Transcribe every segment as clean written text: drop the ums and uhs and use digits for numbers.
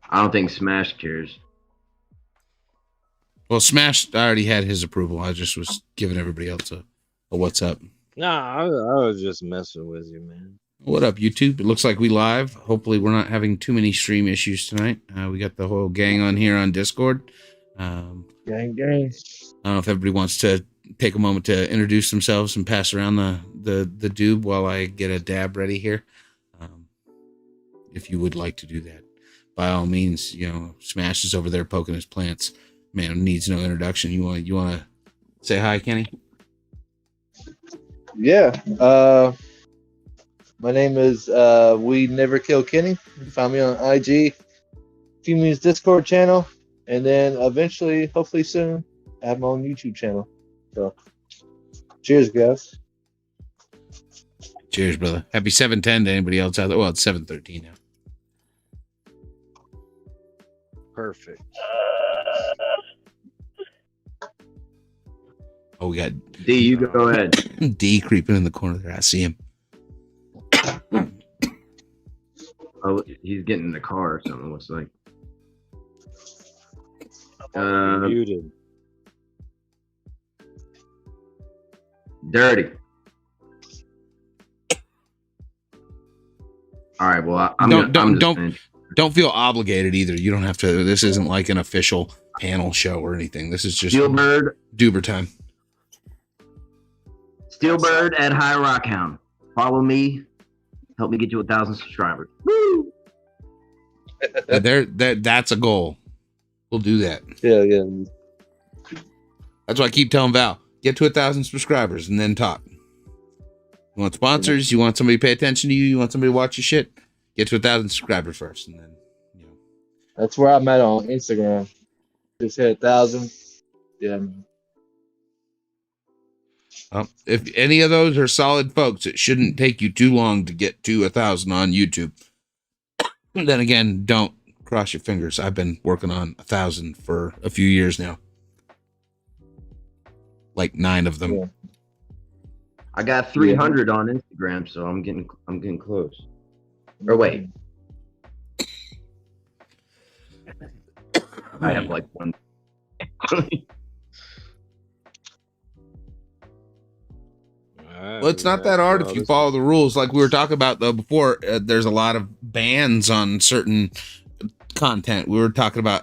I don't think Smash cares. Well, Smash already had his approval. I just was giving everybody else a what's up. Nah, I was just messing with you, man. What up, YouTube? It looks like we live. Hopefully, we're not having too many stream issues tonight. We got the whole gang on here on Discord. Gang. I don't know if everybody wants to take a moment to introduce themselves and pass around the doob while I get a dab ready here. If you would like to do that, by all means, Smash is over there poking his plants. Man, needs no introduction. You want to say hi, Kenny? Yeah. My name is We Never Kill Kenny. You can find me on IG, Fumy's Discord channel, and then eventually, hopefully soon, I have my own YouTube channel. So, cheers, guys. Cheers, brother. Happy 7:10 to anybody else out there. Well, it's 7:13 now. Perfect. Oh, we got D, you go ahead. D creeping in the corner there. I see him. Oh, he's getting in the car or something. Looks like. Muted. Dirty. All right. Well, Don't feel obligated either. You don't have to. This isn't like an official panel show or anything. This is just Steelbird. Doober time. Steelbird at High Rock Hound. Follow me. Help me get you 1,000 subscribers. Woo! That's a goal. We'll do that. Yeah. That's why I keep telling Val, get to 1,000 subscribers and then talk. You want sponsors? You want somebody to pay attention to you? You want somebody to watch your shit? Get to 1,000 subscribers first, and then That's where I'm at on Instagram. Just hit 1,000. Yeah, man. If any of those are solid folks, it shouldn't take you too long to get to 1,000 on YouTube. Then again, don't cross your fingers. I've been working on 1,000 for a few years now. Like 9 of them. Yeah. I got 300 on Instagram, so I'm getting close. Or wait, I have like one. Well, it's not that hard if you follow the rules. Like we were talking about though before, there's a lot of bans on certain content. We were talking about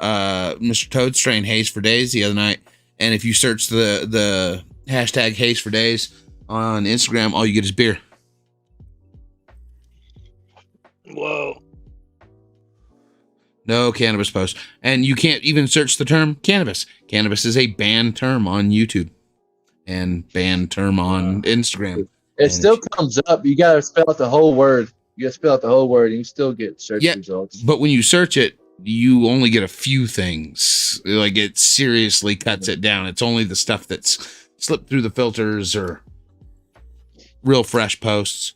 Mr. Toadstrain Haze for Days the other night, and if you search the hashtag Haze for Days on Instagram, all you get is beer. Whoa. No cannabis posts. And you can't even search the term cannabis. Cannabis is a banned term on YouTube and banned term on Instagram. It still comes up. You got to spell out the whole word. You got to spell out the whole word and you still get search results. But when you search it, you only get a few things. Like it seriously cuts it down. It's only the stuff that's slipped through the filters or real fresh posts.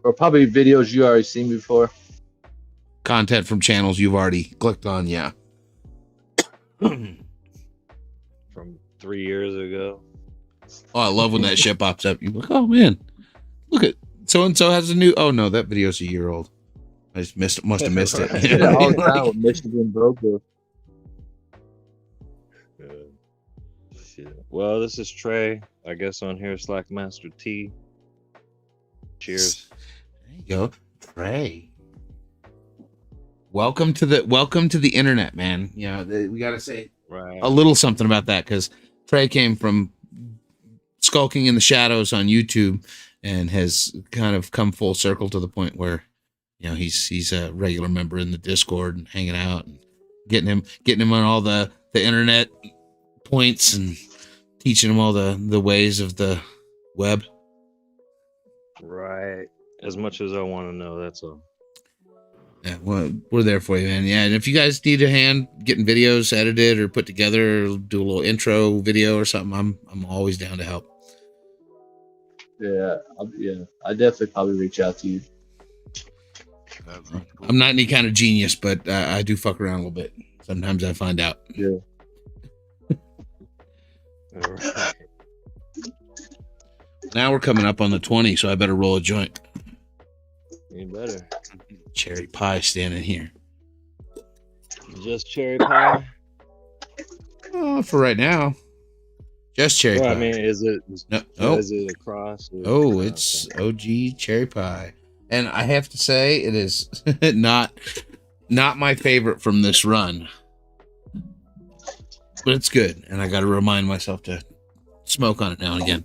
Or probably videos you already seen before. Content from channels you've already clicked on, yeah. From 3 years ago. Oh, I love when that shit pops up. You're like, oh man, look at so-and-so has a new, oh no, that video's a year old. I just must have missed it. Yeah, all the time with Michigan Broker. Shit. Well, this is Trey, I guess on here, Slackmaster T. Cheers. There you go. Trey. Welcome to the internet, man. You know, we got to say a little something about that because Trey came from skulking in the shadows on YouTube and has kind of come full circle to the point where, you know, he's a regular member in the Discord and hanging out and getting him on all the internet points and teaching him all the ways of the web. Right. As much as I want to know, that's all. Yeah, well, we're there for you, man. Yeah, and if you guys need a hand getting videos edited or put together, or do a little intro video or something, I'm always down to help. Yeah, I definitely probably reach out to you. I'm not any kind of genius, but I do fuck around a little bit. Sometimes I find out. Yeah. Right. Now we're coming up on the 20, so I better roll a joint. You better. Cherry pie standing here. just cherry pie? For right now, just cherry Well, pie. I mean, is it? No, Is it a cross? oh, it's OG cherry pie, and I have to say, it is not my favorite from this run, but it's good, and I got to remind myself to smoke on it now and again.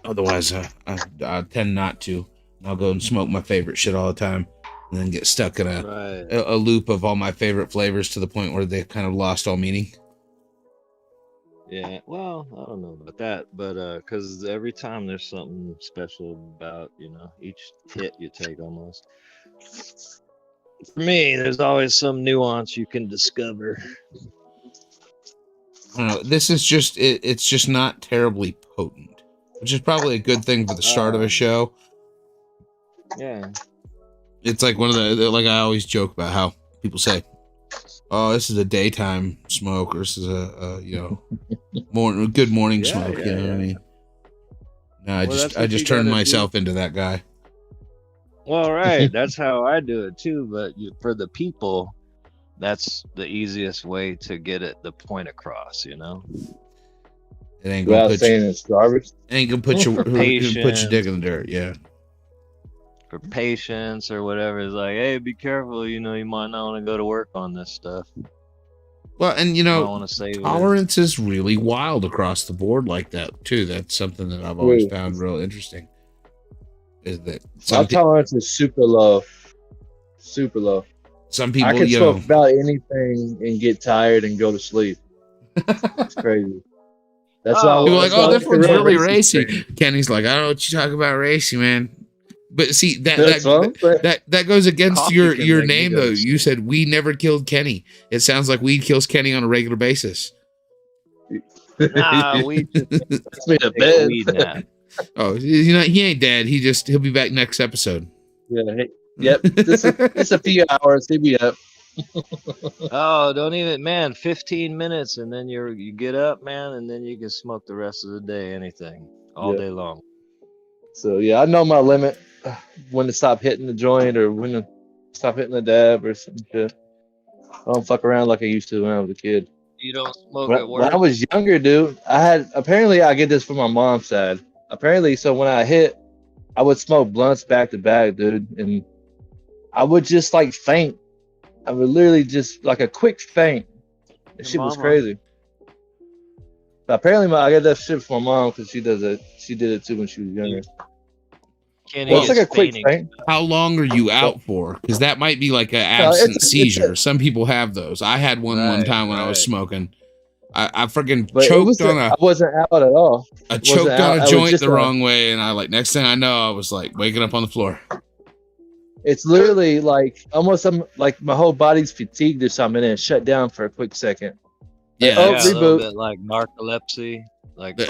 Otherwise, I tend not to. I'll go and smoke my favorite shit all the time, and then get stuck in a loop of all my favorite flavors to the point where they kind of lost all meaning. Yeah, well, I don't know about that, but because every time there's something special about, each hit you take almost. For me, there's always some nuance you can discover. I don't know. This is just it's just not terribly potent, which is probably a good thing for the start of a show. Yeah. It's like one of the like I always joke about how people say, "Oh, this is a daytime smoke," or "This is a good morning smoke." You know what I mean? No, I just turned myself into that guy. Well, right. That's how I do it too. But for the people, that's the easiest way to get the point across. It ain't gonna put saying it's garbage. Ain't gonna put your dick in the dirt. Yeah. For patience or whatever, it's like, hey, be careful. You might not want to go to work on this stuff. Well, and tolerance is really wild across the board like that too. That's something that I've always found real interesting. Is that my tolerance is super low. Super low. Some people, I can smoke about anything and get tired and go to sleep. It's crazy. That's why people are like, oh, this one's really racy. Kenny's like, I don't know what you talk about racy, man. But see that goes against your name though. You said we never killed Kenny. It sounds like weed kills Kenny on a regular basis. Nah, we just made a bed. Oh, he ain't dead. He'll be back next episode. Yeah. Yep. Just a few hours. He'll be up. Oh, don't even, man. 15 minutes, and then you get up, man, and then you can smoke the rest of the day. Anything, all day long. So yeah, I know my limit. When to stop hitting the joint or when to stop hitting the dab or some shit. I don't fuck around like I used to when I was a kid. You don't smoke at work? When I was younger, dude, apparently I get this from my mom's side. Apparently, so when I hit, I would smoke blunts back to back, dude, and I would just like faint. I would literally just like a quick faint. That shit was crazy. But apparently, I get that shit from my mom because she does it. She did it too when she was younger. It's like a quick faint. How long are you out for? Because that might be like an absent seizure. Some people have those. I had one time when I was smoking. I freaking choked on I wasn't out at all. I choked on a joint the wrong way, and next thing I know, I was like waking up on the floor. It's literally like almost like my whole body's fatigued or something, and it shut down for a quick second. Yeah, a little bit like narcolepsy. Like a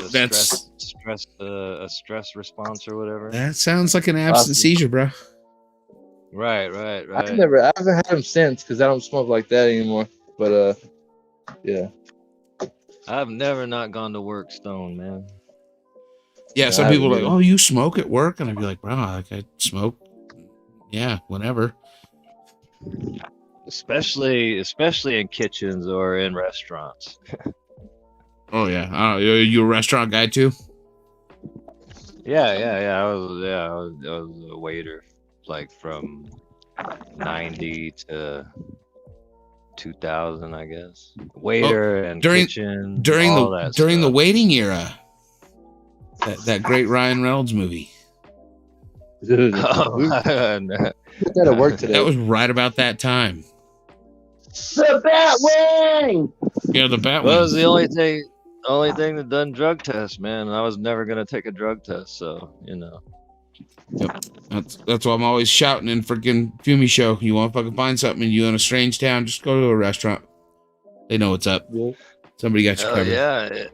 stress response or whatever. That sounds like an absent seizure, bro. Right. I haven't had them since because I don't smoke like that anymore. But yeah. I've never not gone to work stoned, man. Yeah, some people are like, oh, you smoke at work? And I'd be like, bro, I smoke. Yeah, whenever. Especially in kitchens or in restaurants. Oh yeah, you a restaurant guy too? Yeah. I was a waiter, like from 90 to 2000, I guess. Waiter and kitchen during the waiting era. That great Ryan Reynolds movie. Dude, that at work today. That was right about that time. The Batwing. Yeah, the Batwing. Well, was the only thing that done drug tests, man. I was never gonna take a drug test, so Yep. That's why I'm always shouting in freaking Fumi show. You want to fucking find something and you in a strange town, just go to a restaurant. They know what's up. Yeah. Somebody got you covered. Yeah.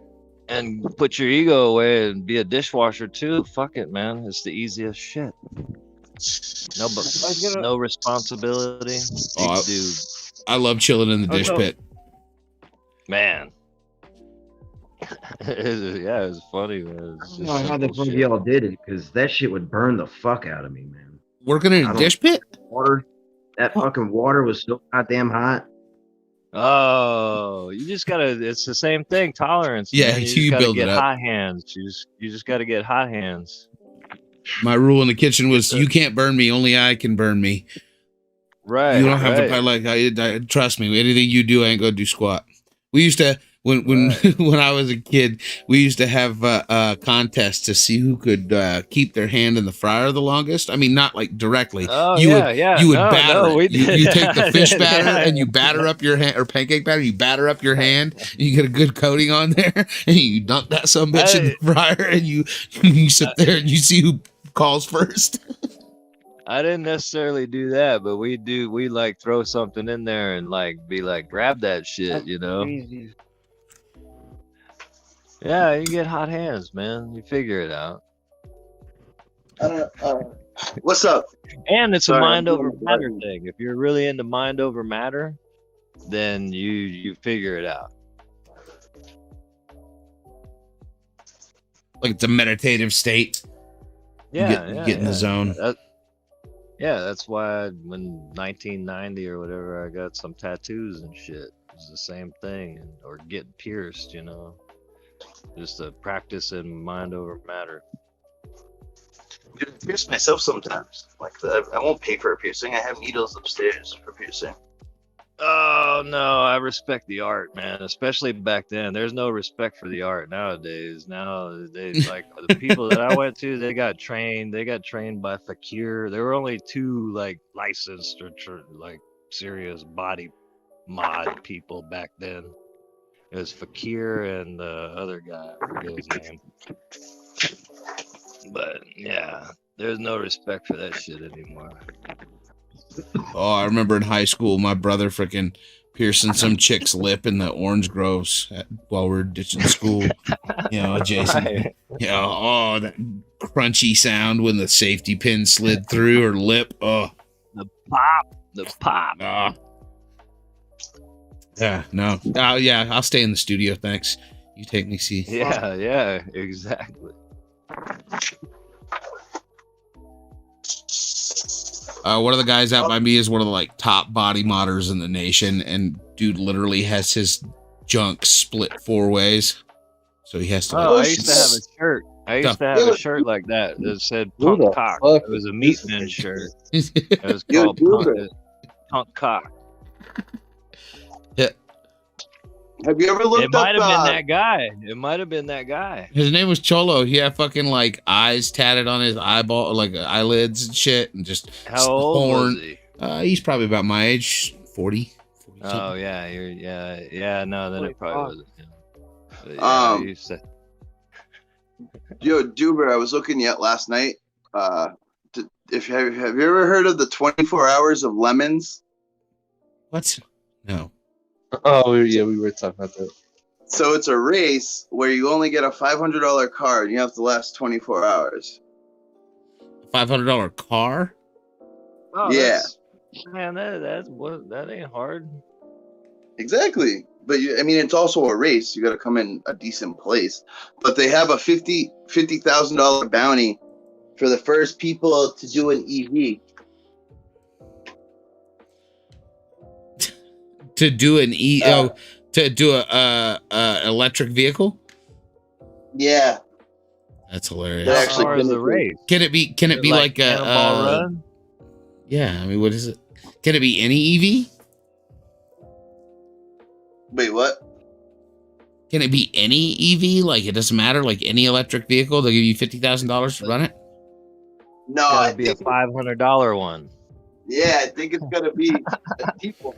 And put your ego away and be a dishwasher too. Fuck it, man. It's the easiest shit. No responsibility. I love chilling in the dish pit. Man. It was funny, man. I don't know how the fuck y'all did it, because that shit would burn the fuck out of me, man. Working in a dish pit? Water. that fucking water was so goddamn hot. Oh, you just gotta. It's the same thing. Tolerance, Yeah, man. You you just gotta build it get up. hot hands. You just gotta get hot hands. My rule in the kitchen was you can't burn me, only I can burn me. Right. You don't have right. to I trust me. Anything you do, I ain't gonna do squat. We used to when Right. when I was a kid, we used to have contests to see who could keep their hand in the fryer the longest. I mean, not like directly. Oh You yeah, would yeah. you would No, batter no, it. we You, did. you take the fish batter Yeah. and you batter up your hand, or pancake batter. You batter up your hand. And you get a good coating on there, and you dunk that some bitch in the fryer, and you sit there and you see who calls first. I didn't necessarily do that, but we like throw something in there and like be like, grab that shit, you know? Crazy. Yeah, you get hot hands, man. You figure it out. What's up? And it's Sorry, a I'm mind over doing the matter button. thing. If you're really into mind over matter, then you figure it out. Like it's a meditative state. Yeah, you get in the zone. Yeah, that's why when 1990 or whatever, I got some tattoos and shit. It's the same thing, or getting pierced, you know. Just a practice in mind over matter. I pierce myself sometimes. Like I won't pay for a piercing. I have needles upstairs for piercing. Oh no, I respect the art, man. Especially back then. There's no respect for the art nowadays. Nowadays, like the people that I went to, they got trained. They got trained by fakir. There were only two like licensed or like serious body mod people back then. It was fakir and the other guy. I forget his name. But yeah, there's no respect for that shit anymore. Oh, I remember in high school, my brother freaking piercing some chick's lip in the orange groves while we were ditching school. You know, Jason. Right. You know, oh, that crunchy sound when the safety pin slid through her lip. Oh, The pop. ah. Yeah, no. Oh, yeah, I'll stay in the studio. Thanks. You take me see. Yeah, exactly. One of the guys out by me is one of the like top body modders in the nation, and dude literally has his junk split 4 ways, so he has to. Oh, I used to have a shirt. I used to have a shirt like that said Who punk the cock. fuck It was a is meat this? man shirt. It was Yo, called Rube. punk cock. Yeah, Have you ever It looked might up? have been that guy. It might have been that guy. his name was Cholo. He had fucking like eyes tatted on his eyeball, like eyelids and shit, and just How old was he? He's probably about my age, 40. 40 Oh something. yeah. No, then it probably wasn't him. But yeah, I used to- Yo, Duber, I was looking at last night. Have you ever heard of the 24 hours of lemons? What? No. Oh, we were talking about that. So it's a race where you only get a $500 car and you have to last 24 hours. $500 car? Oh, Yeah. Man, that ain't hard. Exactly. But I mean, it's also a race. You got to come in a decent place. But they have a $50,000 bounty for the first people to do an EV. To do an to do a electric vehicle? Yeah. That's hilarious. They're How actually far is the gonna- race? Can it be like a Cannonball Run? yeah, I mean, what is it? Can it be any EV? Wait, what? Can it be any EV? Like it doesn't matter, like any electric vehicle, they'll give you $50,000 to run it? No, I Gotta be a think, $500 one. yeah, I think it's gonna be people.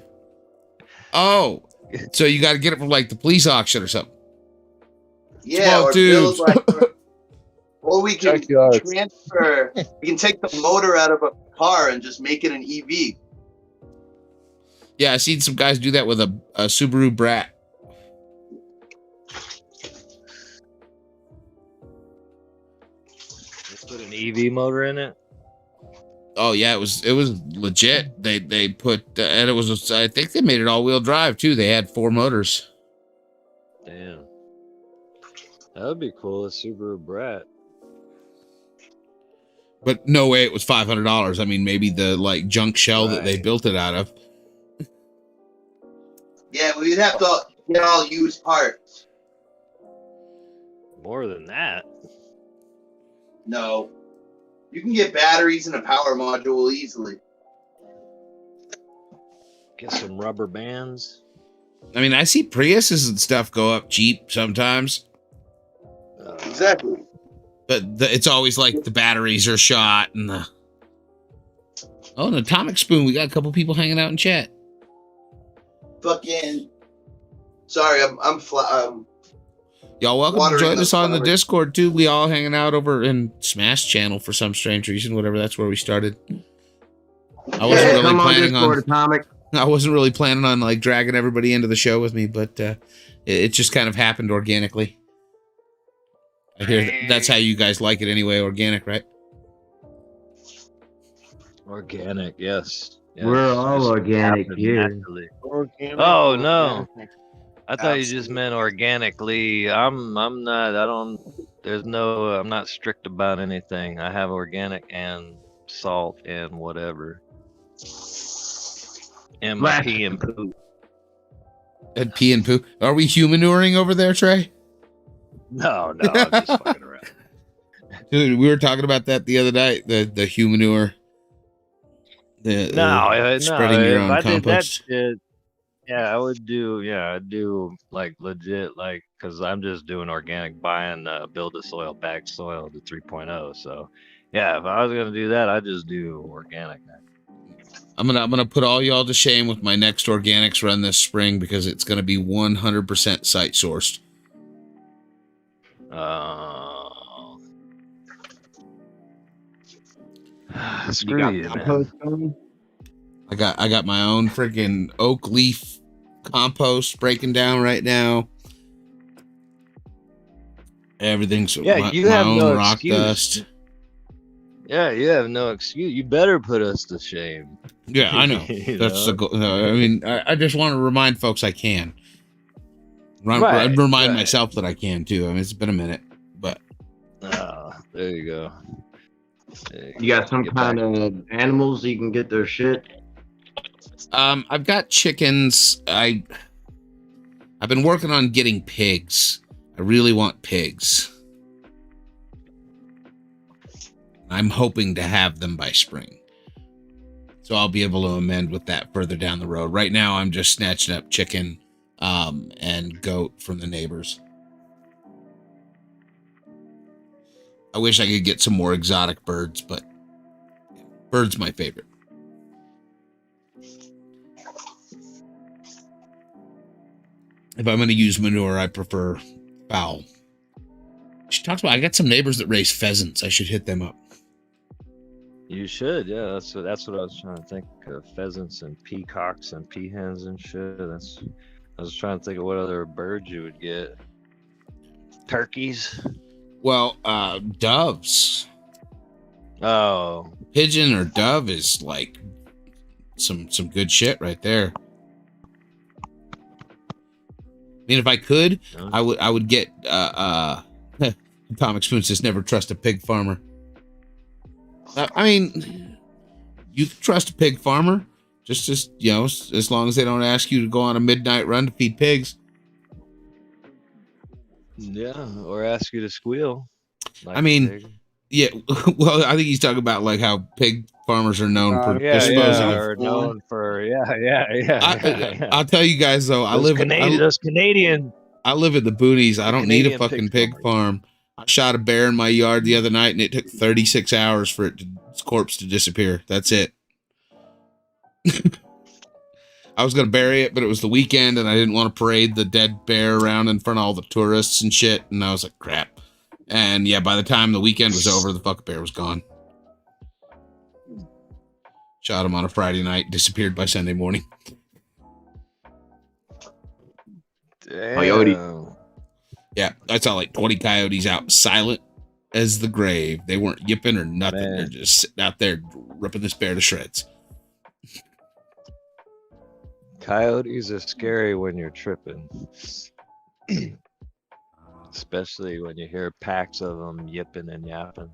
Oh, so you got to get it from like the police auction or something. Yeah, Small or tubes. build like, or we can Junkyards. transfer. We can take the motor out of a car and just make it an E EV. Yeah, I seen some guys do that with a Subaru Brat. Just put an EV motor in it. Oh yeah, it was legit. They put and it was, I think they made it all-wheel drive too. They had 4 motors. Damn. That would be cool. A Subaru Brat. But no way it was $500. I mean, maybe the like junk shell that they built it out of. Yeah, we'd have to get all used parts. More than that. No. You can get batteries and a power module easily. Get some rubber bands. I mean, I see Priuses and stuff go up cheap sometimes. Exactly. But it's always like the batteries are shot and the... Oh, an atomic spoon. We got a couple people hanging out in chat. Fucking. Sorry, I'm Y'all welcome to watering join the us on the flowers. Discord too. We all hanging out over in Smash channel for some strange reason. Whatever, that's where we started. I wasn't really Come on planning Discord, on. Atomic. I wasn't really planning on like dragging everybody into the show with me, but it just kind of happened organically. I hear that's how you guys like it anyway, organic, right? Organic, yes. We're all Just organic happened here. naturally. Organic, Oh no. organic. I thought you just meant organically. I'm not, I don't, there's no, I'm not strict about anything. I have organic and salt and whatever. And my Black. pee and poo. And pee and poo. Are we humanuring over there, Trey? No, I'm just fucking around. Dude, we were talking about that the other night. The humanure. No, spreading your own if I did that compost. shit, yeah, I would do, I'd do like legit, like, cause I'm just doing organic, buying build a soil, bag soil to 3.0. So yeah, if I was gonna do that, I'd just do organic. I'm gonna put all y'all to shame with my next organics run this spring because it's gonna be 100% site sourced. Screw you, man. I got my own freaking oak leaf compost breaking down right now. Everything's Yeah, you my have own no rock excuse. dust. Yeah, you have no excuse. You better put us to shame. Yeah, I know. You That's know? the goal. I mean, I just want to remind folks I can. Right, Remind right. myself that I can too. I mean, it's been a minute, but There you go. You got some Get kind back. of animals you can get their shit. I've got chickens. I've been working on getting pigs. I really want pigs. I'm hoping to have them by spring. So I'll be able to amend with that further down the road. Right now, I'm just snatching up chicken and goat from the neighbors. I wish I could get some more exotic birds, but bird's my favorite. If I'm going to use manure, I prefer fowl. She talks about, I got some neighbors that raise pheasants. I should hit them up. You should, yeah. That's what I was trying to think of. Pheasants and peacocks and peahens and shit. I was trying to think of what other birds you would get. Turkeys. Well, doves. Oh, Pigeon or dove is like some good shit right there. I mean, if I could, I would get Atomic Spoon says never trust a pig farmer. I mean, you can trust a pig farmer, just as long as they don't ask you to go on a midnight run to feed pigs. yeah. Or ask you to squeal. Like I mean, a pig. yeah. Well, I think he's talking about like how pig farmers are known for disposing of. Are known for yeah. I'll tell you guys though, Those Canadian. I live in the boonies. I don't need a Canadian fucking pig pig farm. I shot a bear in my yard the other night, and it took 36 hours for its corpse to disappear. That's it. I was gonna bury it, but it was the weekend, and I didn't want to parade the dead bear around in front of all the tourists and shit. And I was like, crap. And yeah, by the time the weekend was over, the fucking bear was gone. Shot him on a Friday night, disappeared by Sunday morning. Coyote. Damn. Yeah, I saw like 20 coyotes out, silent as the grave. They weren't yipping or nothing. Man. They're just sitting out there ripping this bear to shreds. Coyotes are scary when you're tripping. Especially when you hear packs of them yipping and yapping.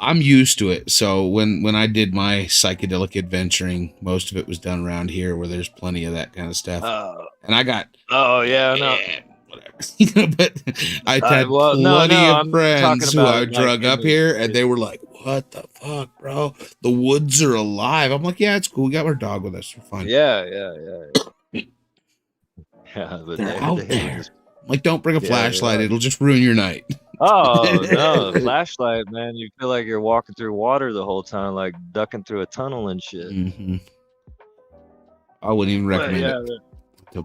I'm used to it. So when I did my psychedelic adventuring, most of it was done around here where there's plenty of that kind of stuff. And I got no. whatever. But I had plenty of I'm friends who I it, drug up here, and they were like, "What the fuck, bro? The woods are alive." I'm like, "Yeah, it's cool. We got our dog with us. We're fine." Yeah, but they're out there. just, like, don't bring a flashlight; it'll just ruin your night. Oh no, flashlight, man! You feel like you're walking through water the whole time, like ducking through a tunnel and shit. Mm-hmm. I wouldn't even recommend it. They're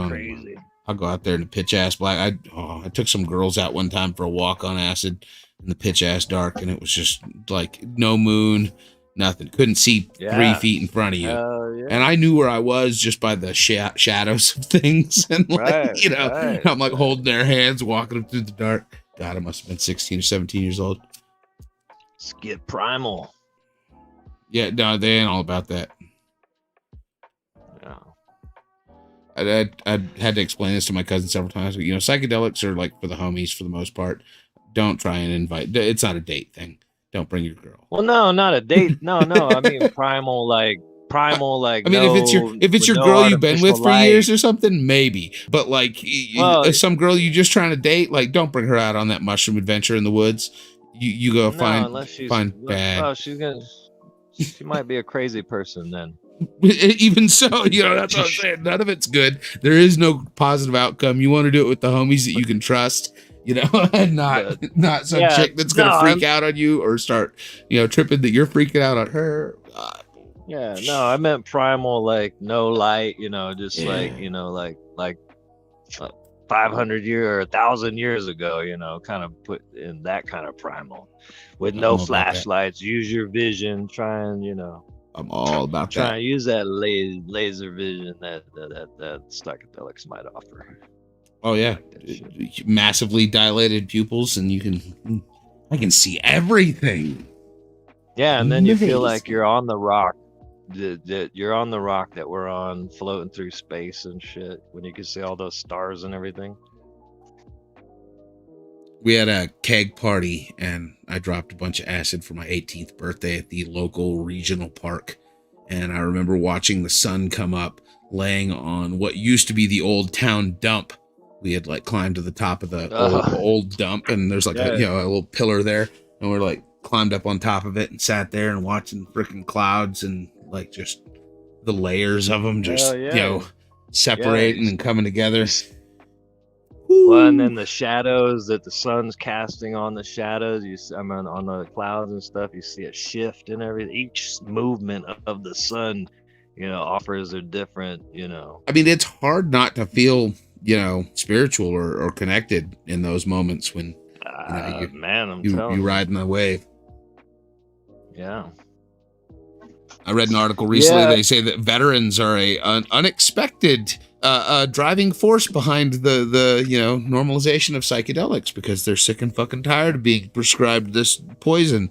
crazy. I'll go out there in the pitch ass black. I took some girls out one time for a walk on acid in the pitch ass dark, and it was just like no moon, nothing. Couldn't see 3 feet in front of you. And I knew where I was just by the shadows of things. And like, I'm like holding their hands, walking them through the dark. God, I must have been 16 or 17 years old. Skip primal. Yeah, no, they ain't all about that. No. I had to explain this to my cousin several times. You know, psychedelics are like for the homies for the most part. Don't try and invite. It's not a date thing. Don't bring your girl. Well, no, not a date. No. I mean primal. Like. I mean, if it's your girl you've been with for years or something, maybe. But like, some girl you just trying to date, like, don't bring her out on that mushroom adventure in the woods. You go find bad. Oh, she might be a crazy person then. Even so, that's what I'm saying. None of it's good. There is no positive outcome. You want to do it with the homies that you can trust, and not some chick that's gonna freak out on you or start, tripping that you're freaking out on her. Yeah, no, I meant primal, like no light, just like 500 years or 1,000 years ago, kind of put in that kind of primal with no flashlights. Use your vision. Try and I'm all about that. Try and use that laser vision that psychedelics might offer. Oh yeah, massively dilated pupils, and I can see everything. Yeah, and then you feel like you're on the rock. You're on the rock that we're on, floating through space and shit, when you can see all those stars and everything. We had a keg party, and I dropped a bunch of acid for my 18th birthday at the local regional park. And I remember watching the sun come up, laying on what used to be the old town dump. We had like climbed to the top of the old dump, and there's like a little pillar there, and we're like climbed up on top of it and sat there and watching freaking clouds and like just the layers of them just separating and coming together. Well, and then the shadows that the sun's casting on the shadows, on the clouds and stuff, you see a shift in everything. Each movement of the sun, offers a different, I mean, it's hard not to feel, spiritual or connected in those moments when you ride in the wave. Yeah. I read an article recently. They say that veterans are an unexpected driving force behind the normalization of psychedelics because they're sick and fucking tired of being prescribed this poison.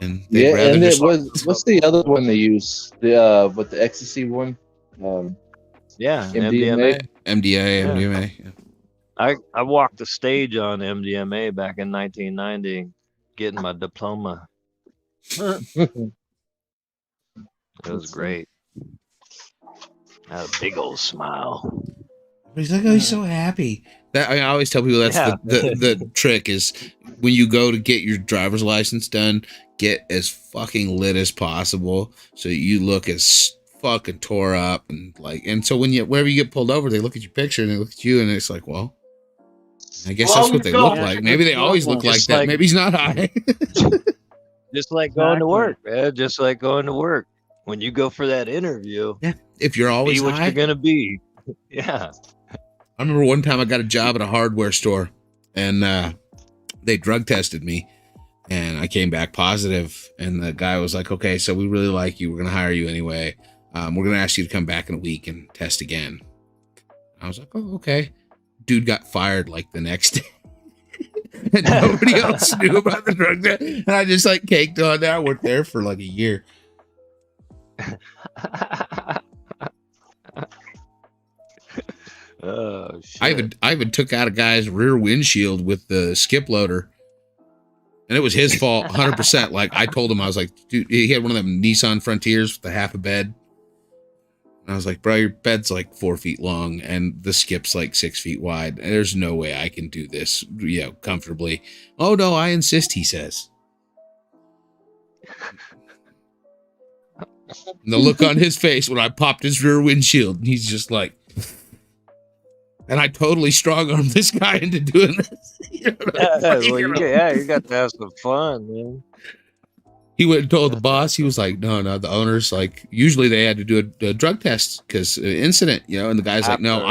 And what's the other one they use? The ecstasy one? MDMA. MDMA. Yeah. I walked the stage on MDMA back in 1990, getting my diploma. It was great. I had a big old smile. He's like, he's so happy. I always tell people that's the trick is when you go to get your driver's license done, get as fucking lit as possible so you look as fucking tore up and so wherever you get pulled over, they look at your picture and they look at you and it's like, well, I guess that's what they look like. Maybe they always look like that. Maybe he's not high. Just like going to work, man. Just like going to work. When you go for that interview, if you're always be what high, you're gonna be. Yeah. I remember one time I got a job at a hardware store, and they drug tested me, and I came back positive. And the guy was like, "Okay, so we really like you. We're gonna hire you anyway. We're gonna ask you to come back in a week and test again." I was like, "Oh, okay." Dude got fired like the next day. And nobody else knew about the drug test. And I just like caked on there. I worked there for like a year. Oh shit. I even took out a guy's rear windshield with the skip loader. And it was his fault 100%. Like I told him, I was like, dude, he had one of them Nissan Frontiers with the half a bed. And I was like, bro, your bed's like 4 feet long and the skip's like 6 feet wide. There's no way I can do this, comfortably. Oh no, I insist, he says. And the look on his face when I popped his rear windshield, and he's just like, and I totally strong-armed this guy into doing this. You got to have some fun, man. He went and told the boss. He was like, no, the owners, like, usually they had to do a drug test because incident, and the guy's like, no,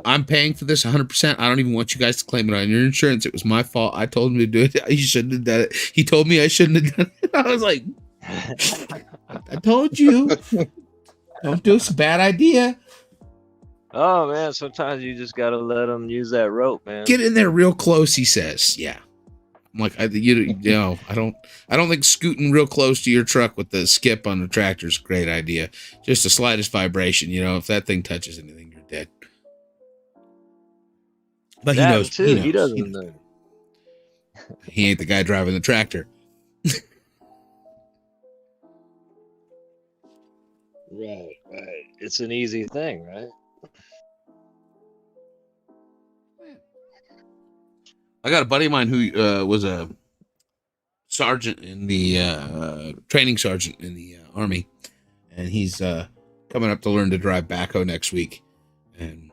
I'm paying for this 100%. I don't even want you guys to claim it on your insurance. It was my fault. I told him to do it. He shouldn't have done it. He told me I shouldn't have done it. I was like, I told you. Don't do it. It's a bad idea. Oh, man, sometimes you just got to let them use that rope, man. Get in there real close, he says. Yeah. I'm like, I don't think scooting real close to your truck with the skip on the tractor is a great idea. Just the slightest vibration, if that thing touches anything, you're dead. But that he knows too. He doesn't know. He ain't the guy driving the tractor. Right. It's an easy thing, right? I got a buddy of mine who was a sergeant in the training sergeant in the Army, and he's coming up to learn to drive backhoe next week. And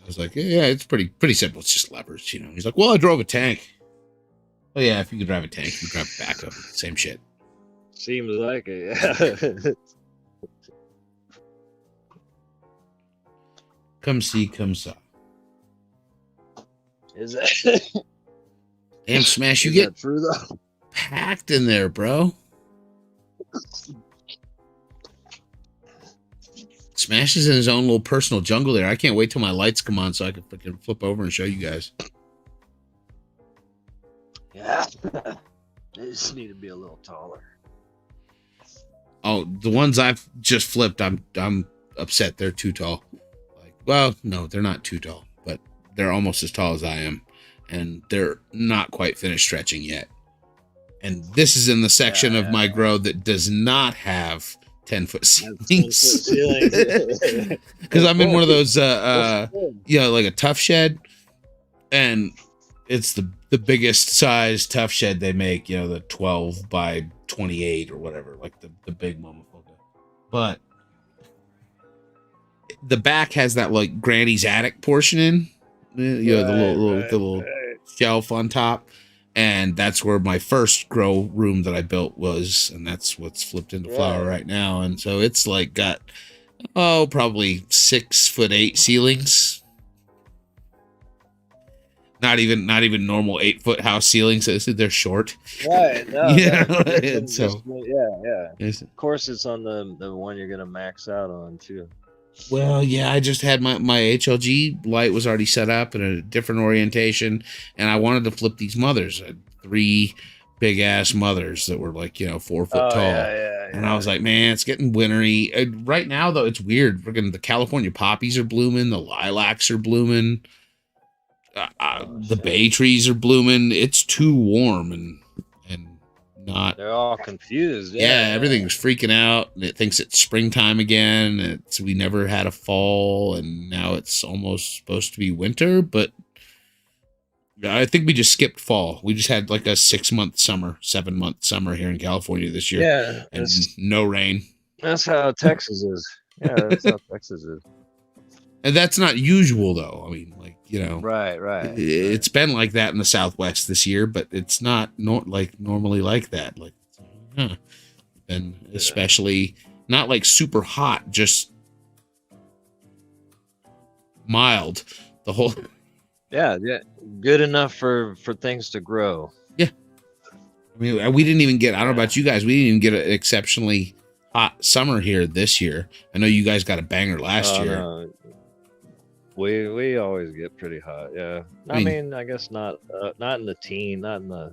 I was like, yeah, it's pretty simple. It's just levers, He's like, well, I drove a tank. Oh yeah, if you could drive a tank, you could drive a backhoe. Same shit. Seems like it. Yeah. Come see, come saw. Is that? Damn, Smash, you get packed in there, bro. Smash is in his own little personal jungle there. I can't wait till my lights come on so I can freaking flip over and show you guys. Yeah. They just need to be a little taller. Oh, the ones I've just flipped, I'm upset they're too tall. Well, no, they're not too tall, but they're almost as tall as I am. And they're not quite finished stretching yet. And this is in the section of my grow that does not have 10-foot ceilings. Because I'm in one of those, like a tough shed. And it's the biggest size tough shed they make, the 12 by 28 or whatever, like the big motherfucker. But the back has that like granny's attic portion in, the little shelf on top, and that's where my first grow room that I built was, and that's what's flipped into flower right now. And so it's like got probably 6'8" ceilings. Not even normal 8-foot house ceilings. So they're short. Right. No, and so of course it's on the one you're gonna max out on too. Well, yeah, I just had my HLG light was already set up in a different orientation, and I wanted to flip these mothers. I had 3 big ass mothers that were like 4 foot tall, and I was like, man, it's getting wintry. Right now, though, it's weird. The California poppies are blooming, the lilacs are blooming, the bay trees are blooming. It's too warm and not. They're all confused. Yeah, everything's freaking out, and it thinks it's springtime again. We never had a fall, and now it's almost supposed to be winter. But I think we just skipped fall. We just had like a 6-month summer, 7-month summer here in California this year. Yeah, and no rain. That's how Texas is. Yeah, that's how Texas is. And that's not usual, though. I mean, right. It's been like that in the Southwest this year, but it's not normally like that. And especially not like super hot, just mild. The whole. Yeah, good enough for things to grow. Yeah, I mean, we didn't even get. I don't know about you guys. We didn't even get an exceptionally hot summer here this year. I know you guys got a banger last year. No. We always get pretty hot, yeah. I mean, I guess not in the teen, not in the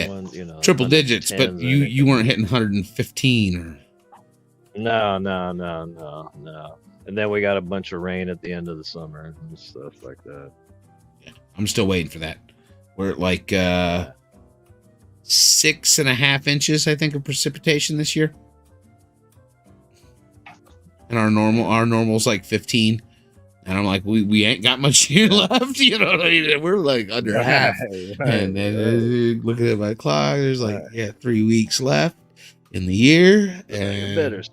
one, triple digits, but you weren't hitting 115 or. No. And then we got a bunch of rain at the end of the summer and stuff like that. Yeah, I'm still waiting for that. We're like 6.5 inches, I think, of precipitation this year. And our normal's like 15. And I'm like, we ain't got much year left, you know what I mean? We're like under half. And then looking at my clock, there's like 3 weeks left in the year. And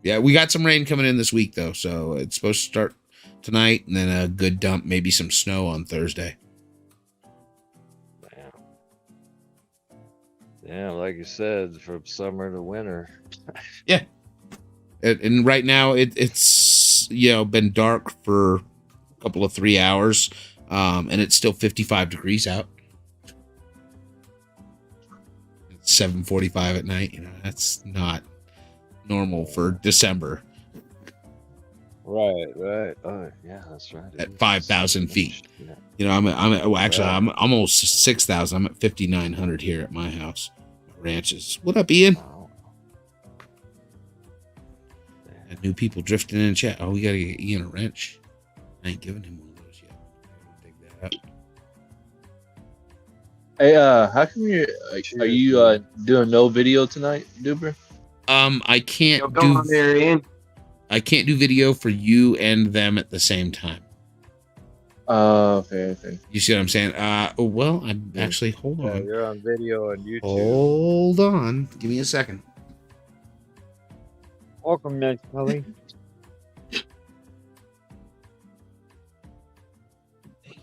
yeah, we got some rain coming in this week though, so it's supposed to start tonight, and then a good dump, maybe some snow on Thursday. Yeah, like you said, from summer to winter. Yeah. And right now it's been dark for a couple of 3 hours, and it's still 55 degrees out. It's 7:45 at night. That's not normal for December. Right. Oh, yeah, that's right. At 5,000 feet. Yeah. I'm almost 6,000. I'm at 5,900 here at my house. Ranches. What up, Ian? New people drifting in chat. Oh, we gotta get Ian a wrench. I ain't giving him one of those yet. Dig that up. Hey, how come are you doing no video tonight, Duber? I can't Go on there, Ian. I can't do video for you and them at the same time. Okay. You see what I'm saying? Well, I'm actually, hold on. You're on video on YouTube. Hold on. Give me a second. Welcome, next, Kelly. They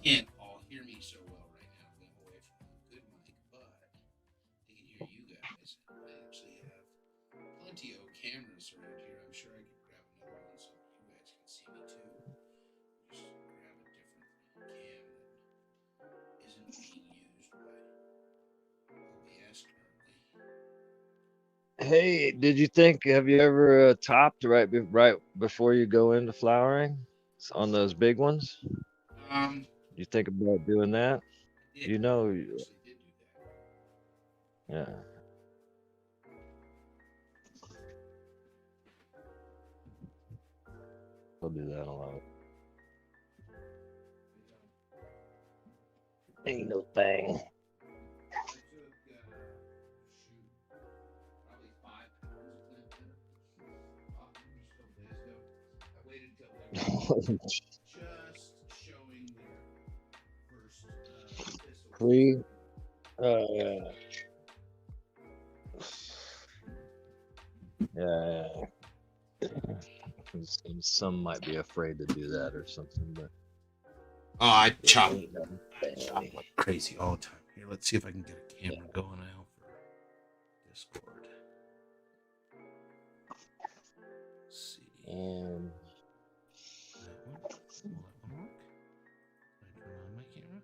can't all hear me so well right now. I'm away from a good mic, but they can hear you guys. I actually have plenty of cameras around here. I'm sure I could grab another one so you guys can see me too. Just grab a different cam that isn't being used by OBS currently. Hey, have you ever topped right before you go into flowering on those big ones? You think about doing that? Yeah, You know, I actually did do that. yeah. I'll do that a lot. Ain't no thing. Just showing their first Free. Yeah. Some might be afraid to do that or something, but oh, I chop like crazy all the time. Here, let's see if I can get a camera going out for Discord. Let's see. That one. Will that one work? Can I turn on my camera?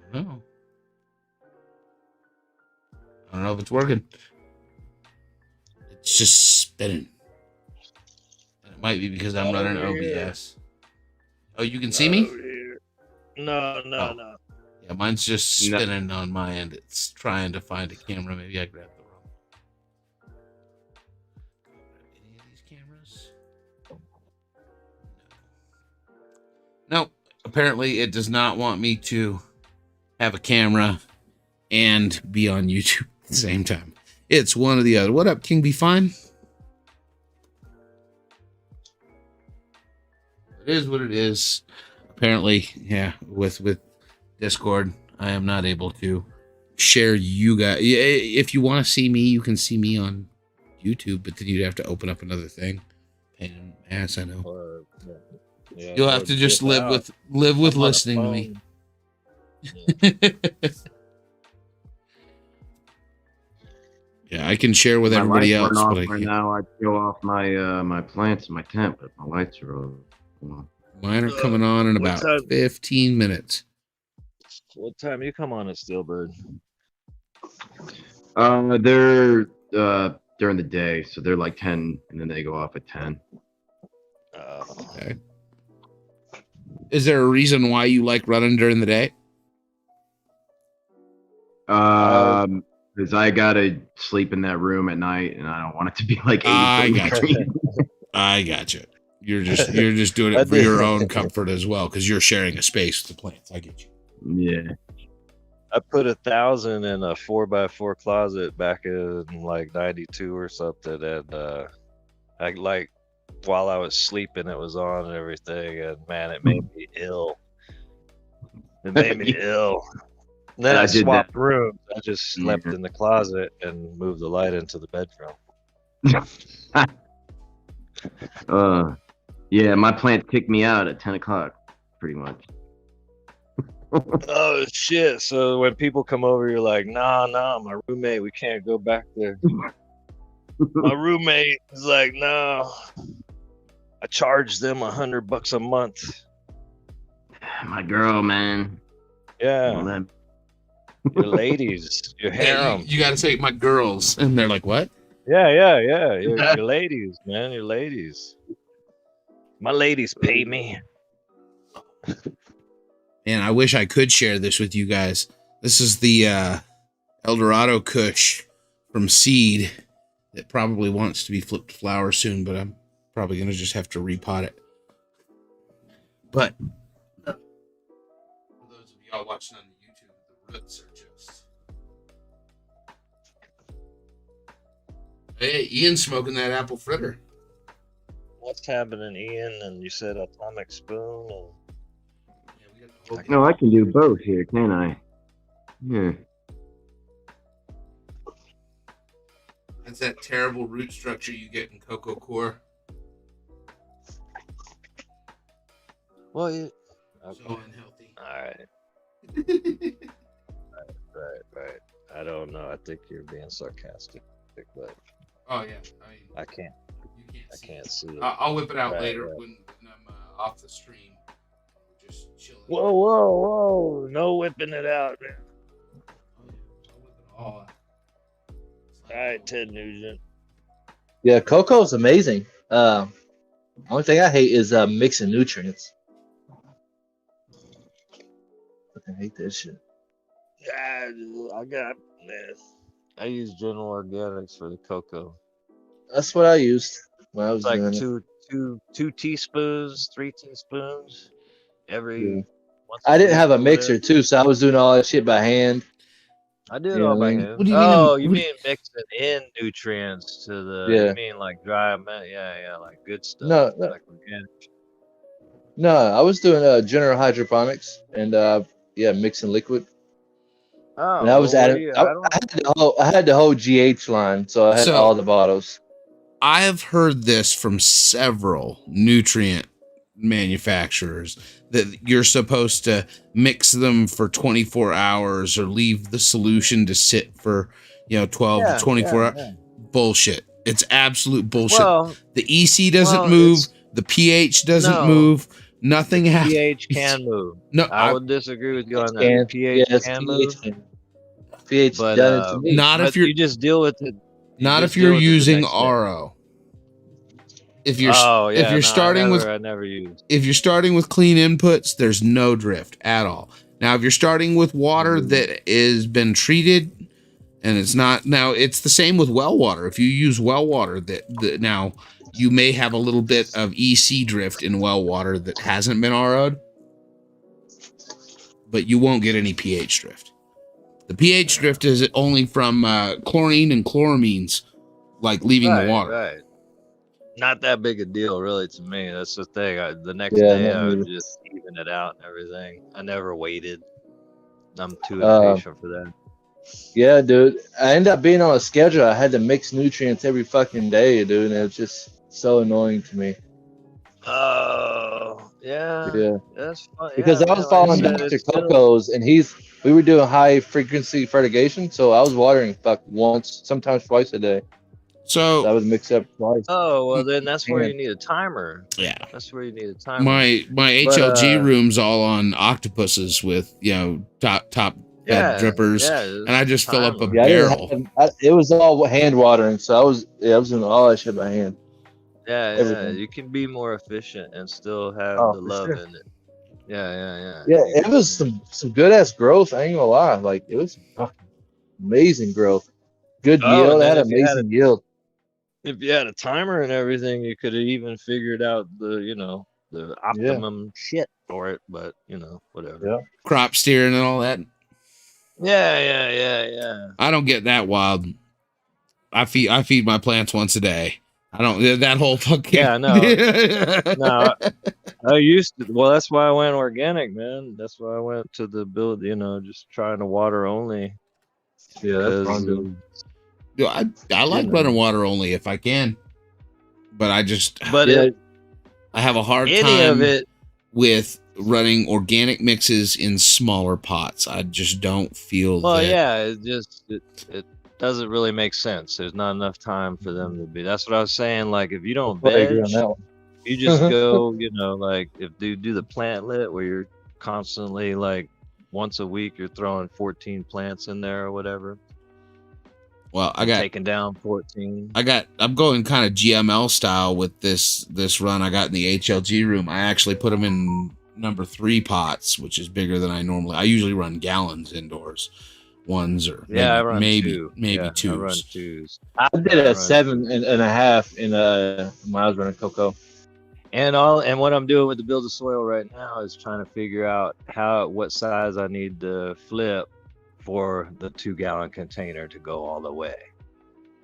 I don't know. I don't know if it's working. It's just spinning. It might be because I'm running OBS. Oh, you can see me? No. Yeah, mine's just spinning on my end. It's trying to find a camera. Maybe I grabbed the wrong one. Any of these cameras? No. Apparently it does not want me to have a camera and be on YouTube at the same time. It's one or the other. What up, King? Be fine? It is what it is. Apparently, yeah, with Discord, I am not able to share you guys. If you want to see me, you can see me on YouTube, but then you'd have to open up another thing. Pain in the ass, I know. You'll have to just live with listening to me. Yeah, I can share with everybody else. But I right now, I kill off my my plants in my tent, but my lights are on. Mine are coming on in about 15 minutes. What time you come on at Steelbird? They're during the day, so they're like 10, and then they go off at 10. Okay. Is there a reason why you like running during the day? Because I gotta sleep in that room at night, and I don't want it to be like 80. I got you. You're just doing it for your own comfort as well, because you're sharing a space with the plants. I get you. Yeah. I put 1,000 in a 4x4 closet back in like '92 or something, and I like while I was sleeping, it was on and everything, and man, it made me ill. It made me ill. And then Yeah, I I did that. swapped rooms. I just slept Yeah. in the closet and moved the light into the bedroom. Yeah, my plant kicked me out at 10 o'clock, pretty much. Oh shit! So when people come over, you're like, nah, my roommate, we can't go back there. My roommate is like, no, I charge them $100 a month. My girl, man. Yeah, Well, that- your ladies, your Yeah, harem. you got to say my girls, and they're like, "What?" Yeah. Your ladies, man, your ladies. My ladies pay me. Man, I wish I could share this with you guys. This is the Eldorado Kush from Seed that probably wants to be flipped to flower soon, but I'm probably going to just have to repot it. But for those of y'all watching on YouTube, the roots are just... Hey, Ian's smoking that apple fritter. What's happening, Ian? And you said atomic spoon. And... Yeah, we got the whole... No, I can do both here, can I? Yeah. That's that terrible root structure you get in Coco Core. Well, you... So unhealthy. All right. Right. I don't know. I think you're being sarcastic, but Oh yeah, I mean, I can't. you can't I see can't it. see it. I'll whip it out Right, later right. when I'm off the stream. We're just chilling. Whoa! No whipping it out, man. Oh, yeah. I'll whip it all out. All right, Ted Nugent. Yeah, Coco's amazing. Only thing I hate is mixing nutrients. Fucking hate that shit. I got this. I use General Organics for the cocoa. That's what I used when I was It's like doing it. two teaspoons, 3 teaspoons every. Yeah. Once I didn't week have a or mixer whatever. too, so I was doing all that shit by hand. I do it You know all what I by mean? hand. What do you mean? Oh, you What- mean mixing in nutrients to the? Yeah. You mean like dry? Yeah, like good stuff. No. Like organic. No, I was doing general hydroponics and mixing liquid. Oh, And I was well, adding. I had the whole GH line, so I had So- all the bottles. I have heard this from several nutrient manufacturers that you're supposed to mix them for 24 hours or leave the solution to sit for 12 to 24 hours. Bullshit. It's absolute bullshit. Well, The EC doesn't well, move. it's- The pH doesn't No. move. Nothing happens. pH can move. No, I would disagree with you on that. And pH yes, can pH move, can. pH but done it to me. not but if you're you just deal with it. not just if you're deal with it the using next day. RO. If you're if you're starting with I never used. if you're starting with clean inputs, there's no drift at all. Now, if you're starting with water that has been treated and it's not, now it's the same with well water. If you use well water that now you may have a little bit of EC drift in well water that hasn't been RO'd, but you won't get any pH drift. The pH drift is only from chlorine and chloramines, like leaving the water. Right. Not that big a deal, really, to me. That's the thing. The next Yeah, day, not I would really. just even it out and everything. I never waited. I'm too Uh, impatient for that. Yeah, dude. I ended up being on a schedule. I had to mix nutrients every fucking day, dude, and it was just so annoying to me. Oh, Yeah. that's fun. Because yeah, I was man, following like I said, Dr. it's still- Coco's, and we were doing high frequency fertigation, so I was watering once, sometimes twice a day. So I So would mix up twice. Oh, well, then that's where Yeah. you need a timer. yeah, That's where you need a timer. my But, HLG room's all on octopuses with top bed drippers, and I just fill up a timer. Yeah, barrel. it was all hand watering, so I was doing all that shit by hand. Yeah, everything. you can be more efficient and still have Oh, the for love sure. in it. Yeah. Yeah, it was some good ass growth. I ain't gonna lie, like it was fucking amazing growth. Good Oh, yield. and It had then if you had amazing yield. If you had a timer and everything, you could have even figured out the, the optimum shit for it, but you know, whatever. Yeah. Crop steering and all that. Yeah. I don't get that wild. I feed my plants once a day. I don't that whole fucking. Yeah, no. I used to. Well, that's why I went organic, man. That's why I went to the build. You know, just trying to water only. Yeah, that's what I'm doing. I like running water only if I can, but I have a hard time with running organic mixes in smaller pots. I just don't feel. Well, yeah, it doesn't really make sense. There's not enough time for them to be. That's what I was saying. Like if you don't veg, you just go. You know, like if you do the plant lit where you're constantly like once a week you're throwing 14 plants in there or whatever. Well, I got taken down 14. I'm going kind of GML style with this run I got in the HLG room. I actually put them in number 3 pots, which is bigger than I usually run gallons indoors. Ones or I run maybe two. twos. I run twos. I did a 7.5 in when I was running Coco. And what I'm doing with the build of soil right now is trying to figure out what size I need to flip for the 2-gallon container to go all the way.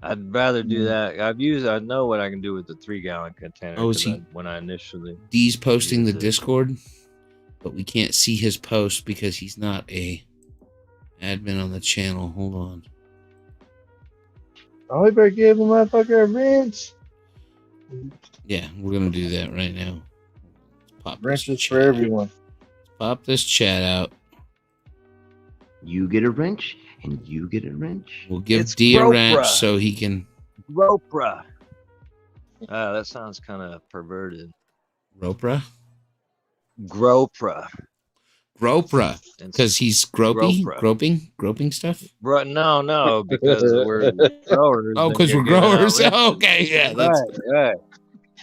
I'd rather do that. I know what I can do with the 3-gallon container. Oh, is he? When I initially. Dee's posting the Discord, but we can't see his post because he's not a admin on the channel. Hold on. Oh, we better give a motherfucker a wrench. Yeah, we're gonna do that right now. Pop wrenches for everyone. Pop this chat out. You get a wrench, and you get a wrench. We'll give D a wrench so he can. Ropra. That sounds kind of perverted. Ropra? Gropra. Because he's groping stuff? No, because we're growers. Oh, because we're growers. Okay, yeah. Right.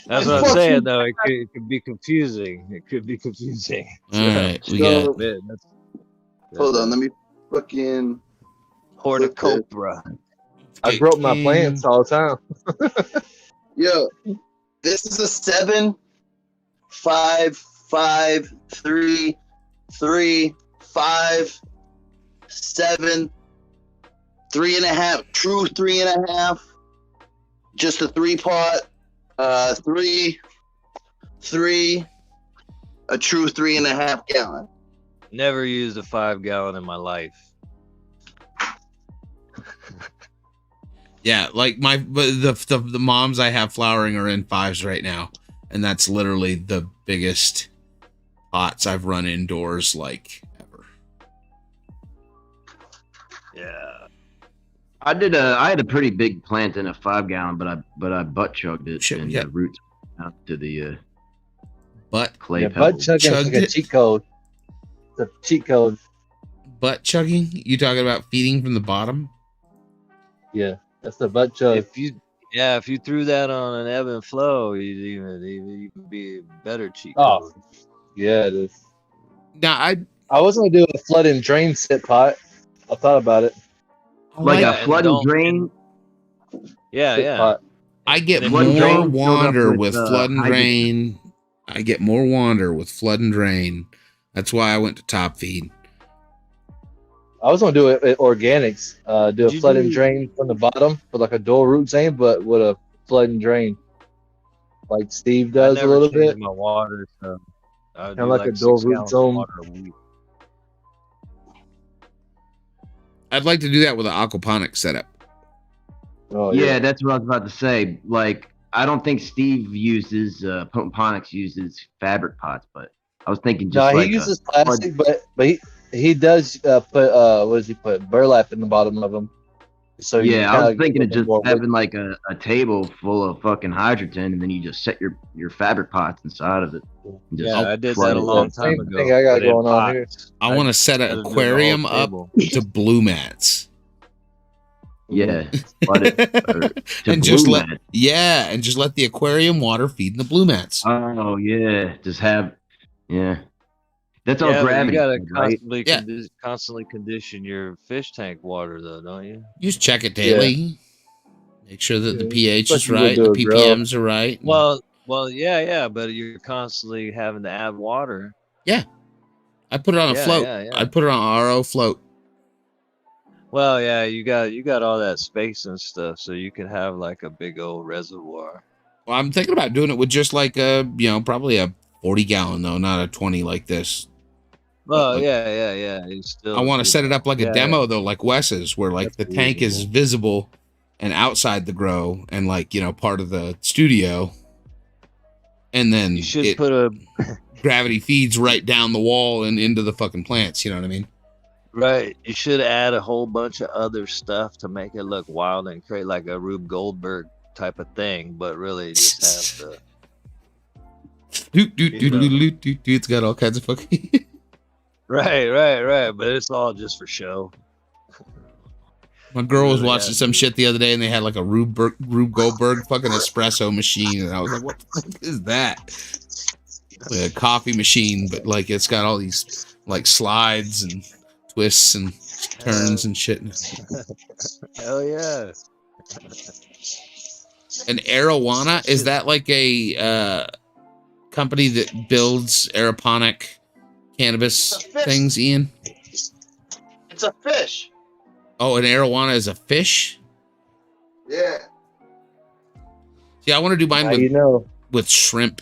That's what I'm saying, though. It could be confusing. All right, we got it. Hold on, let me fucking horticopra. I grope my plants all the time. Yo, this is a 7, 5, 5, 3, 3, 5, 7, 3.5, true 3.5. Just a 3-pot. 3, a true 3.5 gallon. Never used a 5-gallon in my life. Yeah, like the moms I have flowering are in 5s right now, and that's literally the biggest pots I've run indoors like ever. Yeah, I had a pretty big plant in a 5-gallon, but I butt chugged it and the roots out to the clay. Butt chugging is like a cheat code. It's a cheat code. Butt chugging? You talking about feeding from the bottom? Yeah, that's the butt chug. If you threw that on an ebb and flow, you'd even be a better cheat code. Oh, yeah, it is. Now I was gonna do a flood and drain sit pot. I thought about it. Like a flood and drain. Yeah. Pot. I get more wander with flood and drain. I get more wander with flood and drain. That's why I went to top feed. I was gonna do it at organics. Do a flood and drain from the bottom with like a dual root zone, but with a flood and drain, like Steve does a little bit. My water, so kind of like a dual root zone. I'd like to do that with an aquaponics setup. Oh, yeah, that's what I was about to say. Like, I don't think Steve uses Hydroponics uses fabric pots, but I was thinking just he uses plastic, but he does put what does he put? Burlap in the bottom of them. So yeah, I was thinking of just having like a table full of fucking hydrogen, and then you just set your fabric pots inside of it. I did that a long time ago. Thing I got going on here. I want to set an aquarium up to blue mats. Yeah, and just let the aquarium water feed in the blue mats. Oh yeah, just have That's all gravity. You gotta constantly condition your fish tank water, though, don't you? You just check it daily. Yeah. Make sure that the pH is right, the ppms are right. Well, Well, yeah, but you're constantly having to add water. Yeah. I put it on a float. I put it on RO float. Well, yeah, you got all that space and stuff, so you can have like a big old reservoir. Well, I'm thinking about doing it with just like a, probably a 40 gallon though, not a 20 like this. Well, like, yeah. I want to set it up like a demo though, like Wes's, where like the tank is visible and outside the grow and like, part of the studio. And then you should put a gravity feeds right down the wall and into the fucking plants. You know what I mean? Right. You should add a whole bunch of other stuff to make it look wild and create like a Rube Goldberg type of thing, but really just have the it's got all kinds of fucking right. But it's all just for show. My girl was watching some shit the other day, and they had like a Rube Goldberg fucking espresso machine, and I was like, "What the fuck is that?" Like a coffee machine, but like it's got all these like slides and twists and turns and shit. Hell yeah! An Arowana, is that like a company that builds aeroponic cannabis things, Ian? It's a fish. Oh, an arowana is a fish? Yeah. See, I want to do mine with shrimp.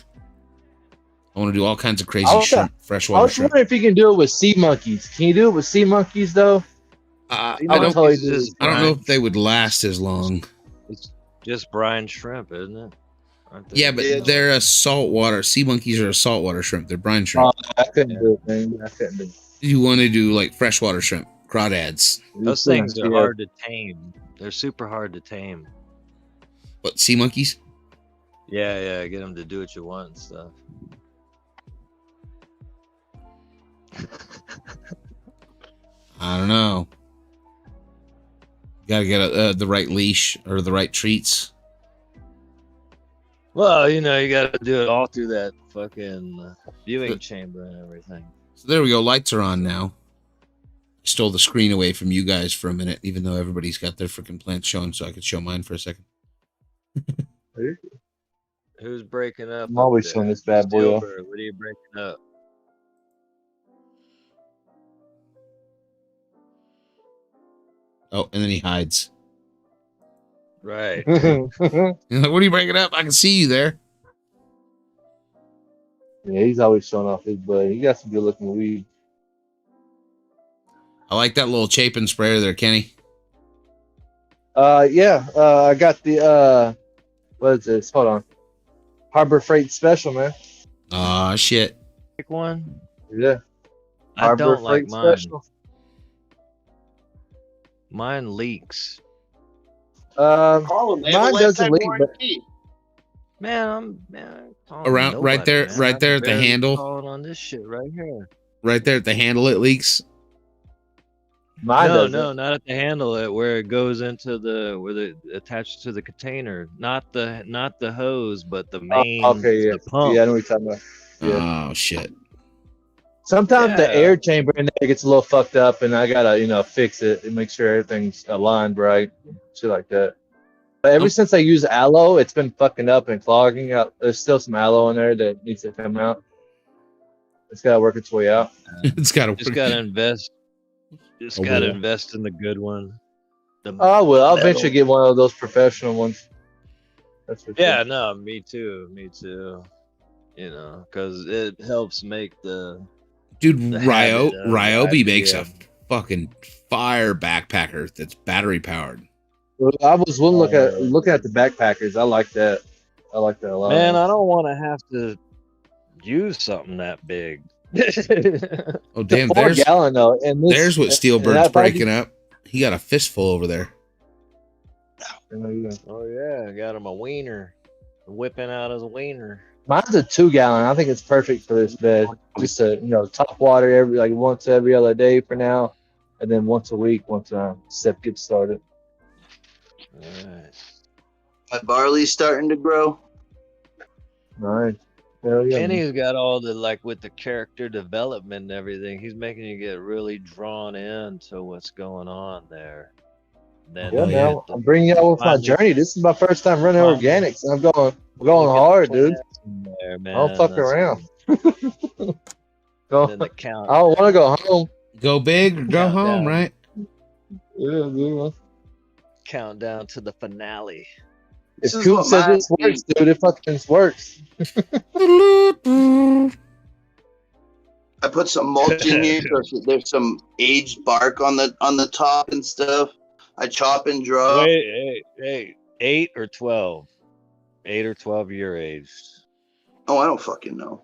I want to do all kinds of crazy shrimp, freshwater I was shrimp. wondering if you can do it with sea monkeys. Can you do it with sea monkeys, though? I don't know if they would last as long. It's just brine shrimp, isn't it? Yeah, but they're a saltwater. Sea monkeys are a saltwater shrimp. They're brine shrimp. I couldn't do it, man. I couldn't do it. You want to do like freshwater shrimp, crawdads. Those things are hard to tame. They're super hard to tame. What, sea monkeys? Yeah, get them to do what you want and stuff. I don't know. Got to get the right leash or the right treats. Well, you got to do it all through that fucking viewing chamber and everything. So there we go. Lights are on now. Stole the screen away from you guys for a minute, even though everybody's got their freaking plants showing, so I could show mine for a second. Who's breaking up? I'm always showing this bad boy off. What are you breaking up? Oh, and then he hides. Right. He's like, what are you breaking up? I can see you there. Yeah, he's always showing off his butt. He got some good looking weed. I like that little Chapin sprayer there, Kenny. Yeah. I got the what is this? Hold on. Harbor Freight Special, man. Aw, shit. Pick one. Yeah. I don't like mine. Special. Mine leaks. Mine doesn't leak, but man, around right there at the handle. Calling on this shit right here. Right there at the handle, it leaks. No, not at the handle. Where it goes into attached to the container, not the hose, but the main. The pump. Yeah, I know what you're talking about. Yeah. Oh shit. Sometimes the air chamber in there gets a little fucked up, and I gotta fix it and make sure everything's aligned right, shit like that. But ever since I use aloe, it's been fucking up and clogging out. There's still some aloe in there that needs to come out. It's gotta work its way out. It's gotta. Just gotta invest. Just gotta invest in the good one. I'll eventually get one of those professional ones. That's for sure. No, me too. Because it helps make the. Dude, Ryobi makes a fucking fire backpacker that's battery powered. Well, I was looking at the backpackers. I like that. I like that a lot. Man, I don't want to have to use something that big. Oh damn! There's 4 gallon though, and there's what Steelbird's breaking up. He got a fistful over there. Oh yeah, got him a wiener, whipping out his wiener. Mine's a 2 gallon. I think it's perfect for this bed. Just top water once every other day for now, and then once a week once SIP gets started. Nice. My barley's starting to grow. Nice. Hell yeah. Kenny's got all the with the character development and everything. He's making you get really drawn into what's going on there. Then I'm bringing you out with my journey. This is my first time running organics, and I'm going hard, dude. in there, man. I don't fuck around. Go. Then the count. I don't want to go home. Go big or go home, Countdown. right? Yeah. Countdown to the finale. If This is Coop what says my this works, dude, it fucking works. I put some mulch in here, so there's some aged bark on the top and stuff. I chop and draw. Wait, 8 or 12? 8 or 12 year aged. Oh, I don't fucking know.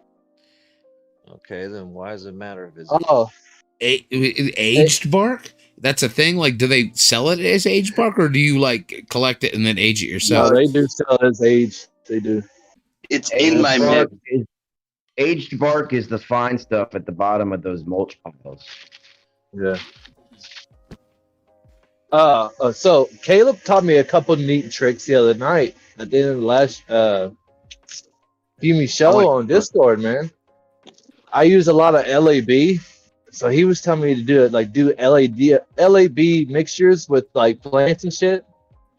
Okay, then why does it matter if it's Oh, Aged bark? That's a thing? Like, do they sell it as aged bark, or do you, like, collect it and then age it no, yourself? they do sell it as age. They do. It's in my bark mix. aged bark is the fine stuff at the bottom of those mulch piles. Yeah. So Caleb taught me a couple neat tricks the other night at the end of the last Fumi show on Discord, man. I use a lot of LAB, so he was telling me to do it, like do LAB mixtures with like plants and shit,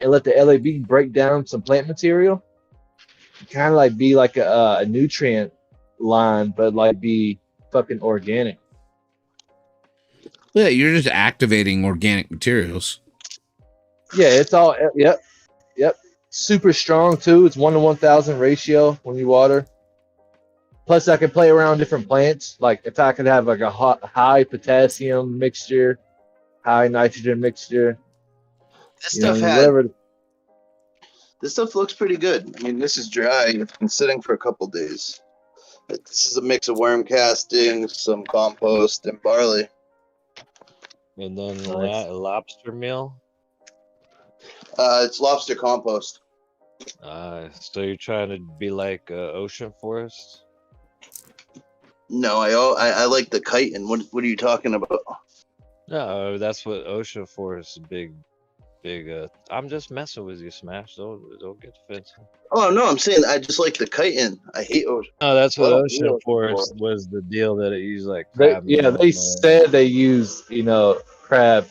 and let the LAB break down some plant material, kind of like be like a nutrient line, but like be fucking organic. Yeah, you're just activating organic materials. Yeah, it's all yep. Super strong too. It's 1 to 1,000 ratio when you water. Plus, I can play around different plants. Like if I could have like a high potassium mixture, high nitrogen mixture. This You know, stuff whatever. This stuff looks pretty good. I mean, this is dry. It's been sitting for a couple days. This is a mix of worm castings, some compost, and barley. and then Nice. lobster meal? It's lobster compost. So you're trying to be like Ocean Forest? No, I like the chitin. What are you talking about? No, that's what Ocean Forest big. I'm just messing with you, Smash. Don't get defensive. Oh no, I'm saying I just like the chitin. I hate ocean. No, that's what Well, Ocean yeah, Forest was the deal that it used like They, crab. yeah, meal they and said they use crab.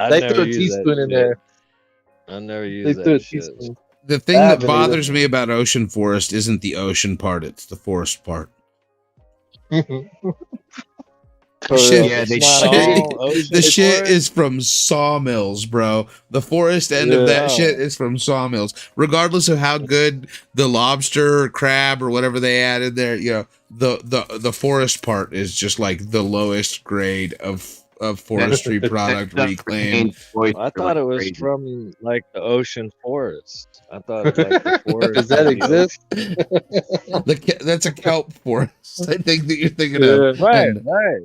I They never threw a used that teaspoon in shit. there. I never They used threw a that shit. teaspoon. The thing I that haven't bothers either. me about ocean forest isn't the ocean part, it's the forest part. For Shit, real. Yeah, It's they not shit- all Ocean the shit Forest? is from sawmills, bro. The forest end of that Yeah. shit is from sawmills. Regardless of how good the lobster or crab or whatever they added there, you know, the forest part is just like the lowest grade of forestry product reclaimed. I thought it was from like the Ocean Forest. I thought like the forest. Does that in the exist? That's a kelp forest. I think that you're thinking Yeah. of. Right, And right.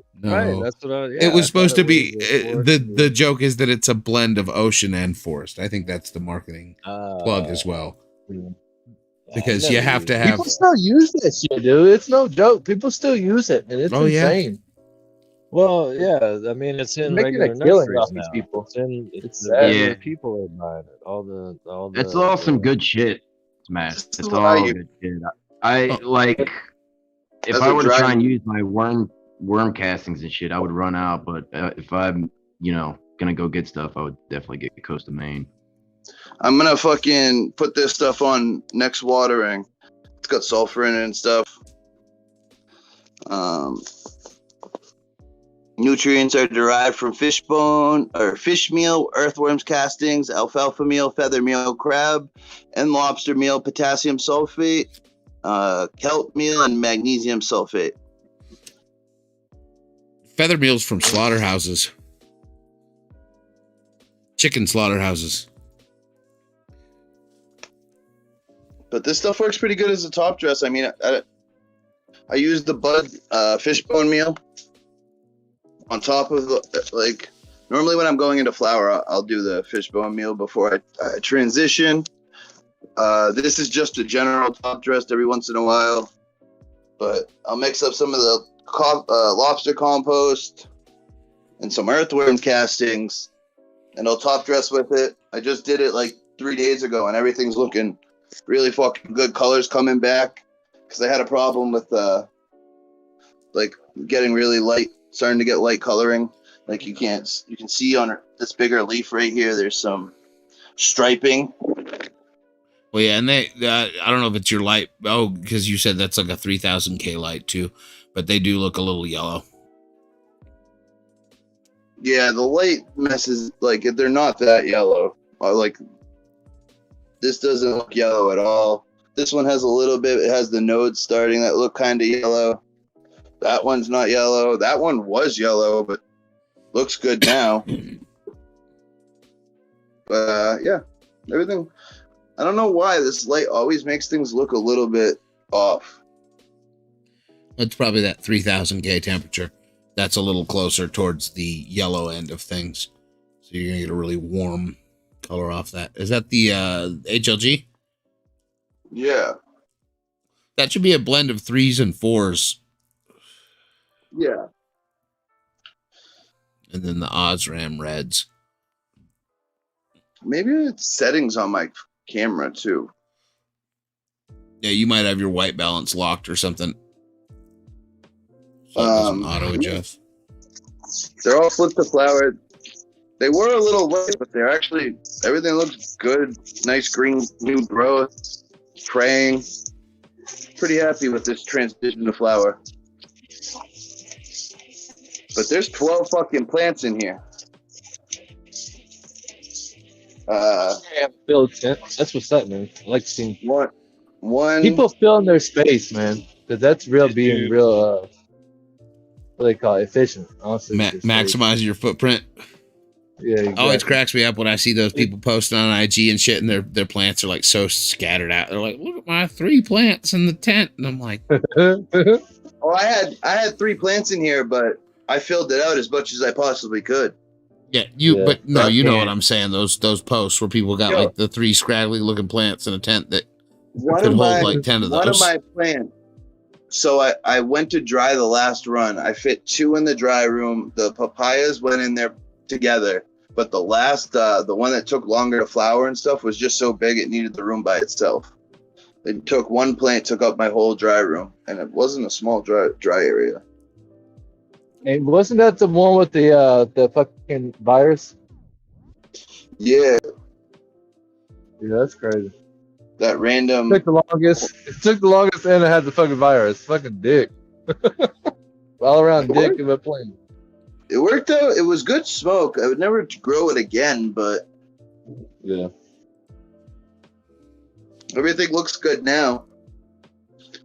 no. That's what I. Yeah, It was I supposed thought to be was the forest the joke is that it's a blend of ocean and forest. I think that's the marketing plug as well. Because you have to have. People still use that shit, dude. It's no joke. People still use it, and it's Oh, yeah. insane. Well, yeah. I mean, it's in They're making regular a killing nurseries off now. these people. It's It's the sad. regular Yeah. people are buying it. All the. It's all some good shit, Smash. This is It's why all you- good shit. I like if As I a were to dry- try and use my worm castings and shit, I would run out. But if I'm gonna go get stuff, I would definitely get Coast of Maine. I'm gonna fucking put this stuff on next watering. It's got sulfur in it and stuff. Nutrients are derived from fish bone or fish meal, earthworms castings, alfalfa meal, feather meal, crab, and lobster meal, potassium sulfate, kelp meal, and magnesium sulfate. Feather meals from slaughterhouses. Chicken slaughterhouses. But this stuff works pretty good as a top dress. I mean, I use the Bud fishbone meal on top of normally when I'm going into flour, I'll do the fishbone meal before I transition. This is just a general top dress every once in a while, but I'll mix up some of the lobster compost and some earthworm castings, and I'll top dress with it. I just did it like 3 days ago, and everything's looking really fucking good. Colors coming back because I had a problem with getting really light, starting to get light coloring. Like you can see on this bigger leaf right here, there's some striping. Well, yeah, and they, I don't know if it's your light. Oh, because you said that's like a 3000K light too, but they do look a little yellow. Yeah, the light messes, like, they're not that yellow. Like, this doesn't look yellow at all. This one has a little bit, it has the nodes starting that look kind of yellow. That one's not yellow. That one was yellow, but looks good now. But yeah, everything. I don't know why this light always makes things look a little bit off. It's probably that 3000K temperature. That's a little closer towards the yellow end of things. So you're going to get a really warm color off that. Is that the HLG? Yeah. That should be a blend of 3s and 4s. Yeah. And then the Osram reds. Maybe it's settings on my camera too. Yeah, you might have your white balance locked or something. So it doesn't auto adjust. They're all flipped to flower. They were a little late, but they're actually, everything looks good. Nice green new growth. Praying. Pretty happy with this transition to flower. But there's 12 fucking plants in here. That's what's up, man. I like seeing one people filling their space, man. Because that's being real. What they call it, efficient. Honestly, maximize your footprint. Yeah, exactly. Always cracks me up when I see those people posting on IG and shit, and their plants are like so scattered out. They're like, "Look at my 3 plants in the tent," and I'm like, "Oh, I had 3 plants in here, but I filled it out as much as I possibly could." Yeah, but no, you know what I'm saying. Those posts where people got like the 3 scraggly looking plants in a tent that could hold like 10 of those. One of my plants. So I went to dry the last run. I fit 2 in the dry room. The papayas went in there together, but the last, the one that took longer to flower and stuff was just so big it needed the room by itself. It took one plant, took up my whole dry room, and it wasn't a small dry area. And wasn't that the one with the fucking virus? Yeah. Yeah, that's crazy. That random. It took the longest, and it had the fucking virus. Fucking dick. All around dick of a plane. It worked out. It was good smoke. I would never grow it again, but yeah. Everything looks good now.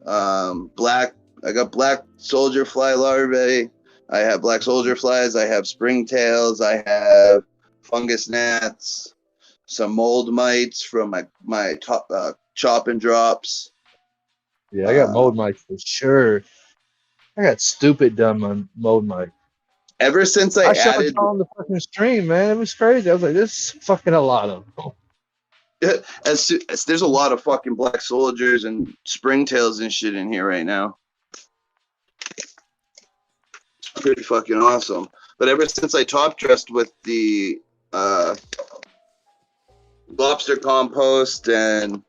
Black. I got black soldier fly larvae. I have black soldier flies. I have springtails. I have fungus gnats. Some mold mites from my top chop and drops. Yeah, I got mold mites for sure. I got stupid dumb on mold mite. Ever since I added on the fucking stream, man, it was crazy. I was like, "This is fucking a lot of them." As there's a lot of fucking black soldiers and springtails and shit in here right now. It's pretty fucking awesome. But ever since I top dressed with the lobster compost and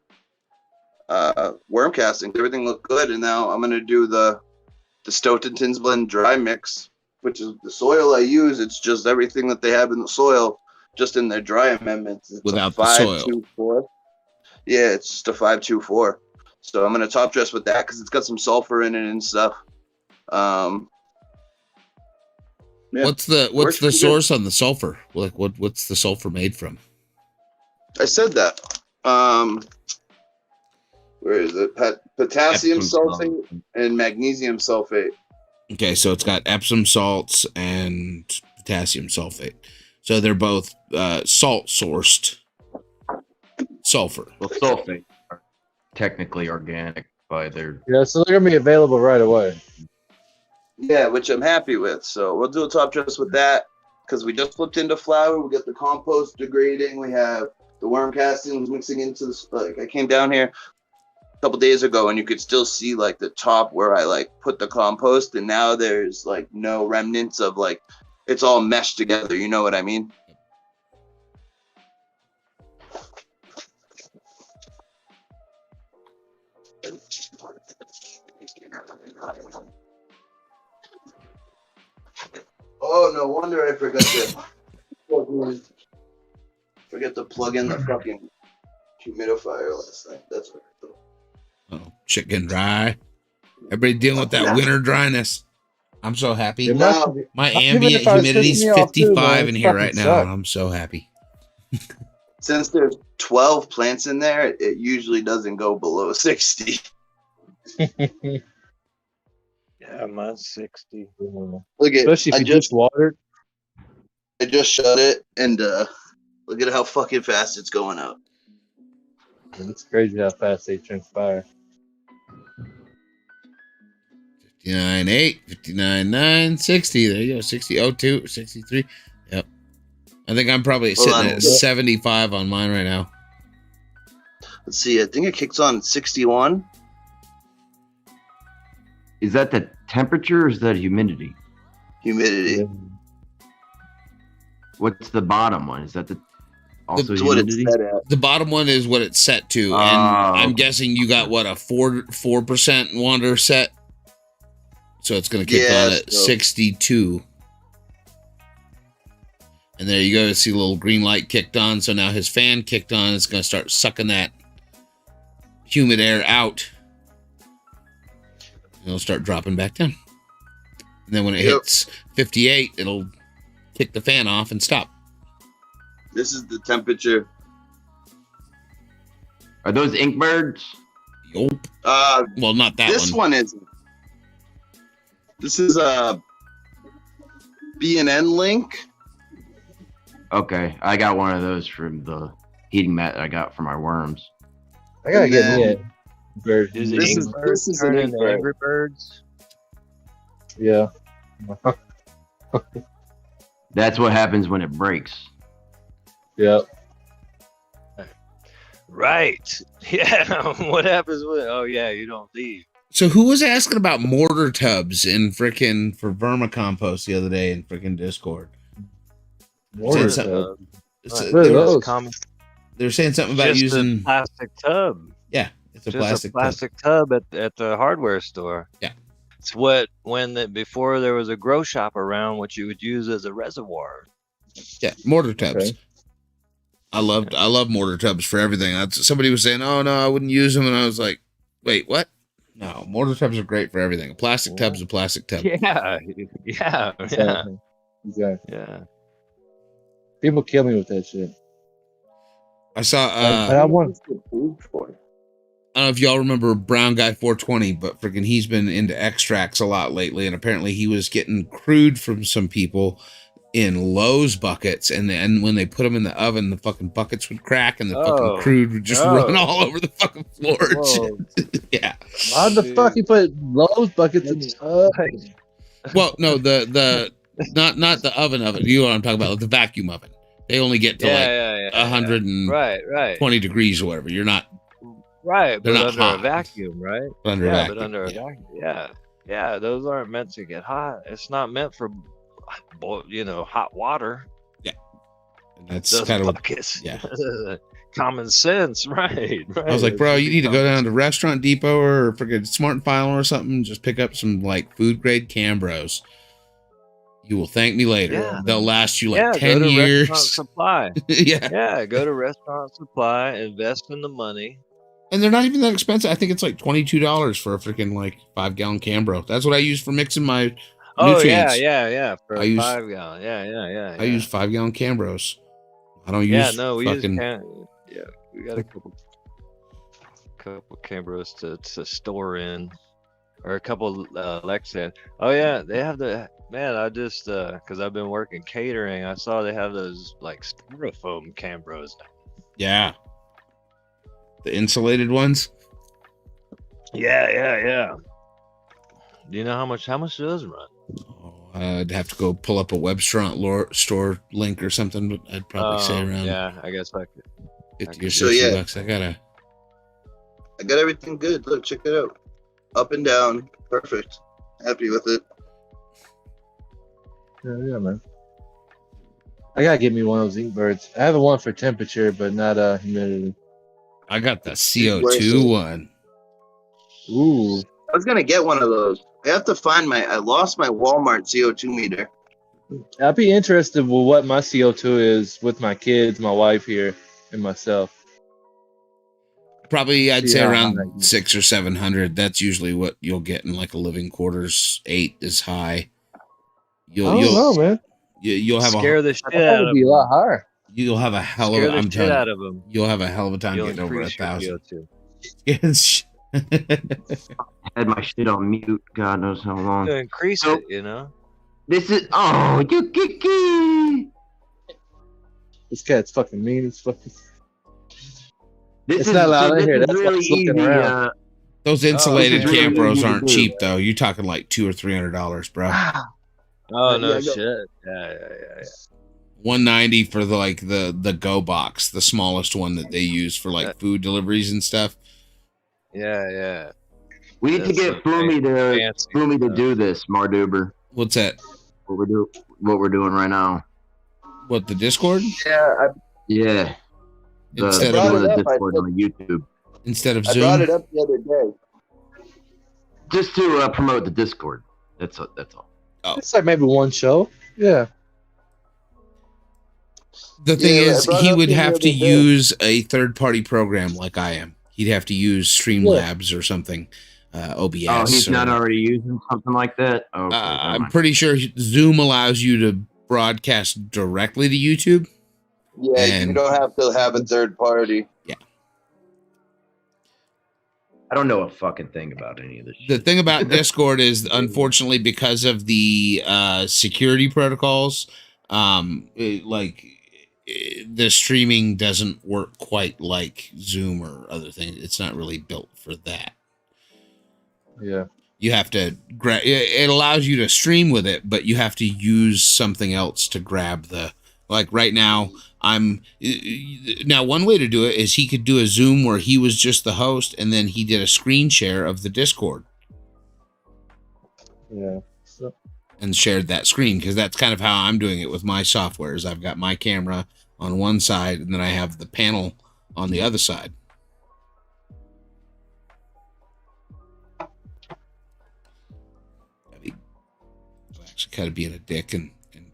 worm castings, everything looked good, and now I'm gonna do the Stoughton's blend dry mix, which is the soil I use. It's just everything that they have in the soil, just in their dry amendments. It's without the soil. 524. Yeah, it's just a 524. So I'm gonna top dress with that because it's got some sulfur in it and stuff. Yeah, what's the source on the sulfur? Like what's the sulfur made from? I said that. Where is it? Potassium sulfate and magnesium sulfate. Okay, so it's got Epsom salts and potassium sulfate. So they're both salt sourced sulfur. Well, sulfate are technically organic by their. Yeah, so they're gonna be available right away. Yeah, which I'm happy with. So we'll do a top dress with that because we just flipped into flower. We got the compost degrading. We have the worm castings mixing into the. Like I came down here a couple days ago and you could still see like the top where I like put the compost, and now there's like no remnants of like it's all meshed together. You know what I mean? Oh, no wonder I forgot to plug in the fucking humidifier last night. That's what I thought. Oh, chicken dry. Everybody dealing with that winter dryness. I'm so happy. No. My ambient humidity's 55 in here right now. I'm so happy. Since there's 12 plants in there, it usually doesn't go below 60. Yeah, mine's 60. Look at, Especially if you just watered. I just shut it, and look at how fucking fast it's going up. It's crazy how fast they transpire. 59.8, 59.9, 60. There you go. 60.02, 63. Yep. I think I'm probably sitting at 75 on mine right now. Let's see. I think it kicks on 61. Is that the temperature or is that humidity? Humidity. What's the bottom one? Is that the also That's what humidity? it's set at. The bottom one is what it's set to. And I'm guessing you got what, a 4% wander set? So it's going to kick on at 62. And there you go. See a little green light kicked on. So now his fan kicked on. It's going to start sucking that humid air out. And it'll start dropping back down. And then when it hits 58, it'll kick the fan off and stop. This is the temperature. Are those ink birds? Yup. Well, not that one. This one isn't. This is a B&N link. Okay, I got one of those from the heating mat I got for my worms. I gotta get me a bird. Is This it is- Birds this is turn an into Angry Angry Birds? Yeah. That's what happens when it breaks. Yeah. Right. Yeah. What happens when? Oh yeah, you don't leave. So who was asking about mortar tubs in frickin' for vermicompost the other day in frickin' Discord? Mortar Saying tub. something- What are they were- those? They're saying something about Just using. a plastic tub. Yeah, it's a Just plastic. a plastic tub at the hardware store. Yeah. It's before there was a grow shop around, what you would use as a reservoir. Yeah, mortar tubs. Okay. I love mortar tubs for everything. Somebody was saying, "Oh no, I wouldn't use them," and I was like, "Wait, what?" No, mortar tubs are great for everything. A plastic tub's a plastic tub. Yeah. Exactly. Yeah. People kill me with that shit. I saw. But I want. I don't know if y'all remember Brown Guy 420, but freaking he's been into extracts a lot lately, and apparently he was getting crude from some people in Lowe's buckets, and then when they put them in the oven, the fucking buckets would crack, and the fucking crude would just run all over the fucking floor. and shit. Yeah. How the fuck you put Lowe's buckets in the tub? Well, no, the not the oven. You know what I'm talking about? The vacuum oven. They only get to 120 degrees or whatever. You're not. Right, They're but not under hot. a vacuum, right? Under yeah, vacuum, but under a vacuum, yeah, those aren't meant to get hot. It's not meant for, hot water. Yeah, and that's Those kind of buckets. yeah. Common sense, right? I was like, bro, you need to go down to Restaurant Depot or freaking Smart and Final or something. And just pick up some like food grade Cambros. You will thank me later. Yeah. They'll last you like 10 go to Restaurant years. Supply. Yeah, Go to Restaurant Supply, invest in the money. and they're not even that expensive. I think it's like $22 for a freaking like 5-gallon Cambro. That's what I use for mixing my nutrients. Yeah. For I a use- 5-gallon. Yeah. I use 5-gallon Cambros. I don't use we fucking. we got a couple Cambros to store in, or a couple Lexan. Oh yeah, they have I just because I've been working catering, I saw they have those like styrofoam Cambros now. Yeah. The insulated ones. Yeah. Do you know how much do those run? Oh, I'd have to go pull up a Webstaurant store link or something, but I'd probably say around I guess I could. 50 or So, 60 yeah. bucks. I got everything good. Look, check it out. Up and down. Perfect. Happy with it. Yeah, man. I gotta get me one of those ink birds. I have one for temperature, but not humidity. I got the CO2 one. Ooh. I was gonna get one of those. I have to find I lost my Walmart CO2 meter. I'd be interested with what my CO2 is with my kids, my wife here, and myself. Probably, I'd say Yeah, around 600 or 700. That's usually what you'll get in like a living quarters. 8 is high. I don't know, man. You'll have Scare the shit I thought out it'd of be a them. lot higher. You'll have a hell of Scare a. the I'm shit telling out you, of them. you'll have a hell of a time You'll getting over increase your 1,000. VO2. Yes. I had my shit on mute. God knows how long. To increase So- it, you know. This is you kiki. This cat's fucking mean as fucking. This It's is not loud so in this here. is That's why really it's looking easy. around. Those insulated this is really Campros easy to aren't do. cheap though. You're talking like $200 or $300, bro. Oh no Yeah, shit. Yeah. 190 for the Go box, the smallest one that they use for like food deliveries and stuff. Yeah. We need to That's get some fancy Fumi to stuff. do this, Mardoober. What's that? What we're doing right now. What, the Discord? Yeah. Instead brought Doing it the up, I Discord said- on the YouTube. Instead of I Zoom? brought it up the other day. Just to promote the Discord. That's all. It's like maybe one show. Yeah. The thing Yeah, I is, brought he up would the have other to day. use a third-party program like I am. He'd have to use Streamlabs or something, OBS. Oh, he's or- not already using something like that? Okay, never I'm mind. pretty sure Zoom allows you to broadcast directly to YouTube. Yeah, And- you don't have to have a third party. I don't know a fucking thing about any of this The shit. thing about Discord is, unfortunately, because of the security protocols, the streaming doesn't work quite like Zoom or other things. It's not really built for that. Yeah. You have to grab. It allows you to stream with it, but you have to use something else to grab the. Like right now, now one way to do it is he could do a Zoom where he was just the host, and then he did a screen share of the Discord Yeah. So, and shared that screen, because that's kind of how I'm doing it with my software. Is I've got my camera on one side, and then I have the panel on the other side. I'm actually kind of being a dick and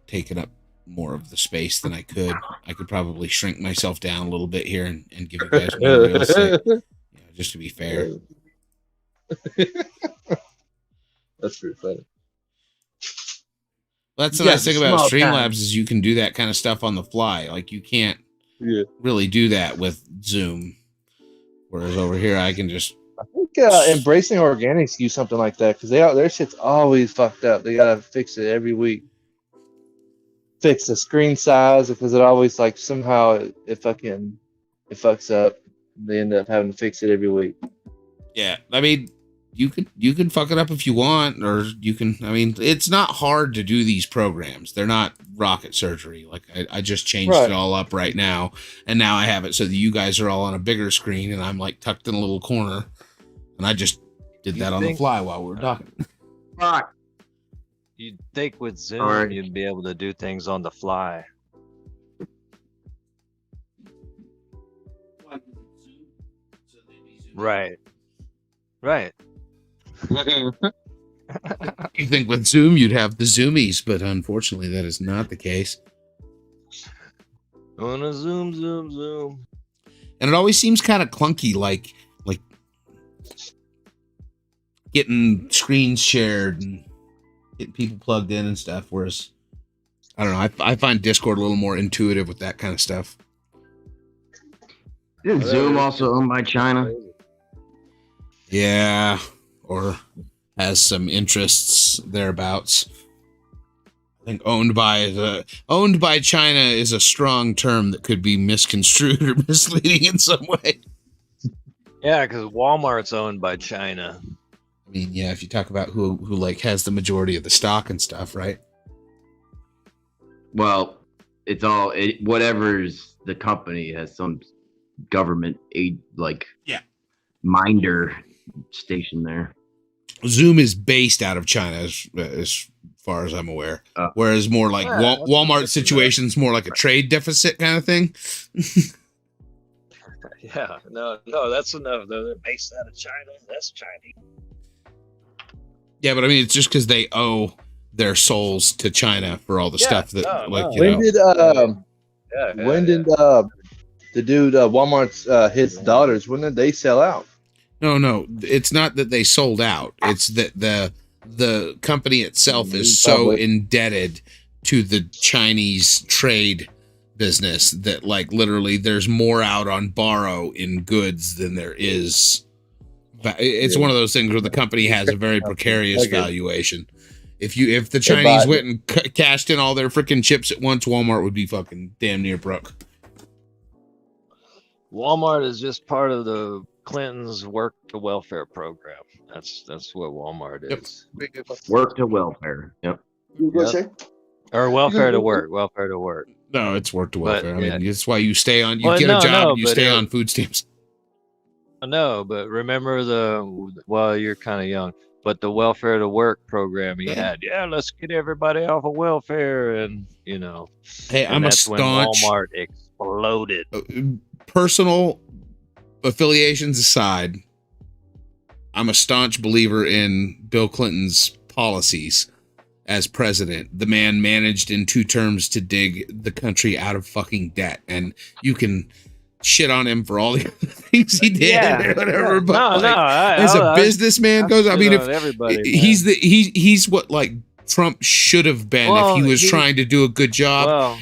taking up more of the space than I could. I could probably shrink myself down a little bit here and give you guys more real estate, just to be fair. that's pretty funny. That's the Yeah, nice thing about small Streamlabs time. is you can do that kind of stuff on the fly. Like you can't Yeah. really do that with Zoom. Whereas over here, I can just I think Embracing Organics use something like that because their shit's always fucked up. They gotta fix it every week. Fix the screen size because it always like somehow it fucks up. They end up having to fix it every week. yeah. I mean, you can fuck it up if you want, or you can. I mean, it's not hard to do these programs. They're not rocket surgery. Like I just changed Right. it all up right now, and now I have it so that you guys are all on a bigger screen, and I'm like tucked in a little corner, and I just did You that on the think- fly while we were talking. Fuck. You'd think with Zoom Alright. you'd be able to do things on the fly. Right. You think with Zoom you'd have the Zoomies, but unfortunately that is not the case. Wanna zoom. And it always seems kind of clunky, like getting screens shared and getting people plugged in and stuff. Whereas, I don't know, I find Discord a little more intuitive with that kind of stuff. Isn't Zoom also owned by China? Yeah, or has some interests thereabouts. I think owned by China is a strong term that could be misconstrued or misleading in some way. Yeah, because Walmart's owned by China. I mean, yeah, if you talk about who like has the majority of the stock and stuff, right? Well, it's all whatever's the company has some government aid, like minder station there. Zoom is based out of China as far as I'm aware. Whereas more like Yeah, Walmart situation's more like a trade deficit kind of thing. Yeah, no, that's enough. They're based out of China. That's Chinese. Yeah, but I mean, it's just because they owe their souls to China for all the stuff that, no, like, no. you When know. did Yeah, when did the dude Walmart's his daughters, when did they sell out? No, it's not that they sold out. It's that the company itself is so indebted to the Chinese trade business that like literally there's more out on borrow in goods than there is. It's one of those things where the company has a very precarious valuation. If the Chinese went and cashed in all their freaking chips at once, Walmart would be fucking damn near broke. Walmart is just part of the Clinton's work to welfare program. That's what Walmart is. Work to welfare. Yep. Or welfare to work. Welfare to work. No, it's work to welfare. I mean, it's why you stay on. You get a job and you stay on food stamps. No, but remember you're kind of young, but the welfare to work program he had. Yeah, let's get everybody off of welfare, and you know. Hey, I'm a staunch. When Walmart exploded. Personal affiliations aside, I'm a staunch believer in Bill Clinton's policies as president. The man managed in 2 terms to dig the country out of fucking debt, and you can shit on him for all the other things he did or whatever. But as a businessman goes, I mean, if he's what like Trump should have been if he was trying to do a good job.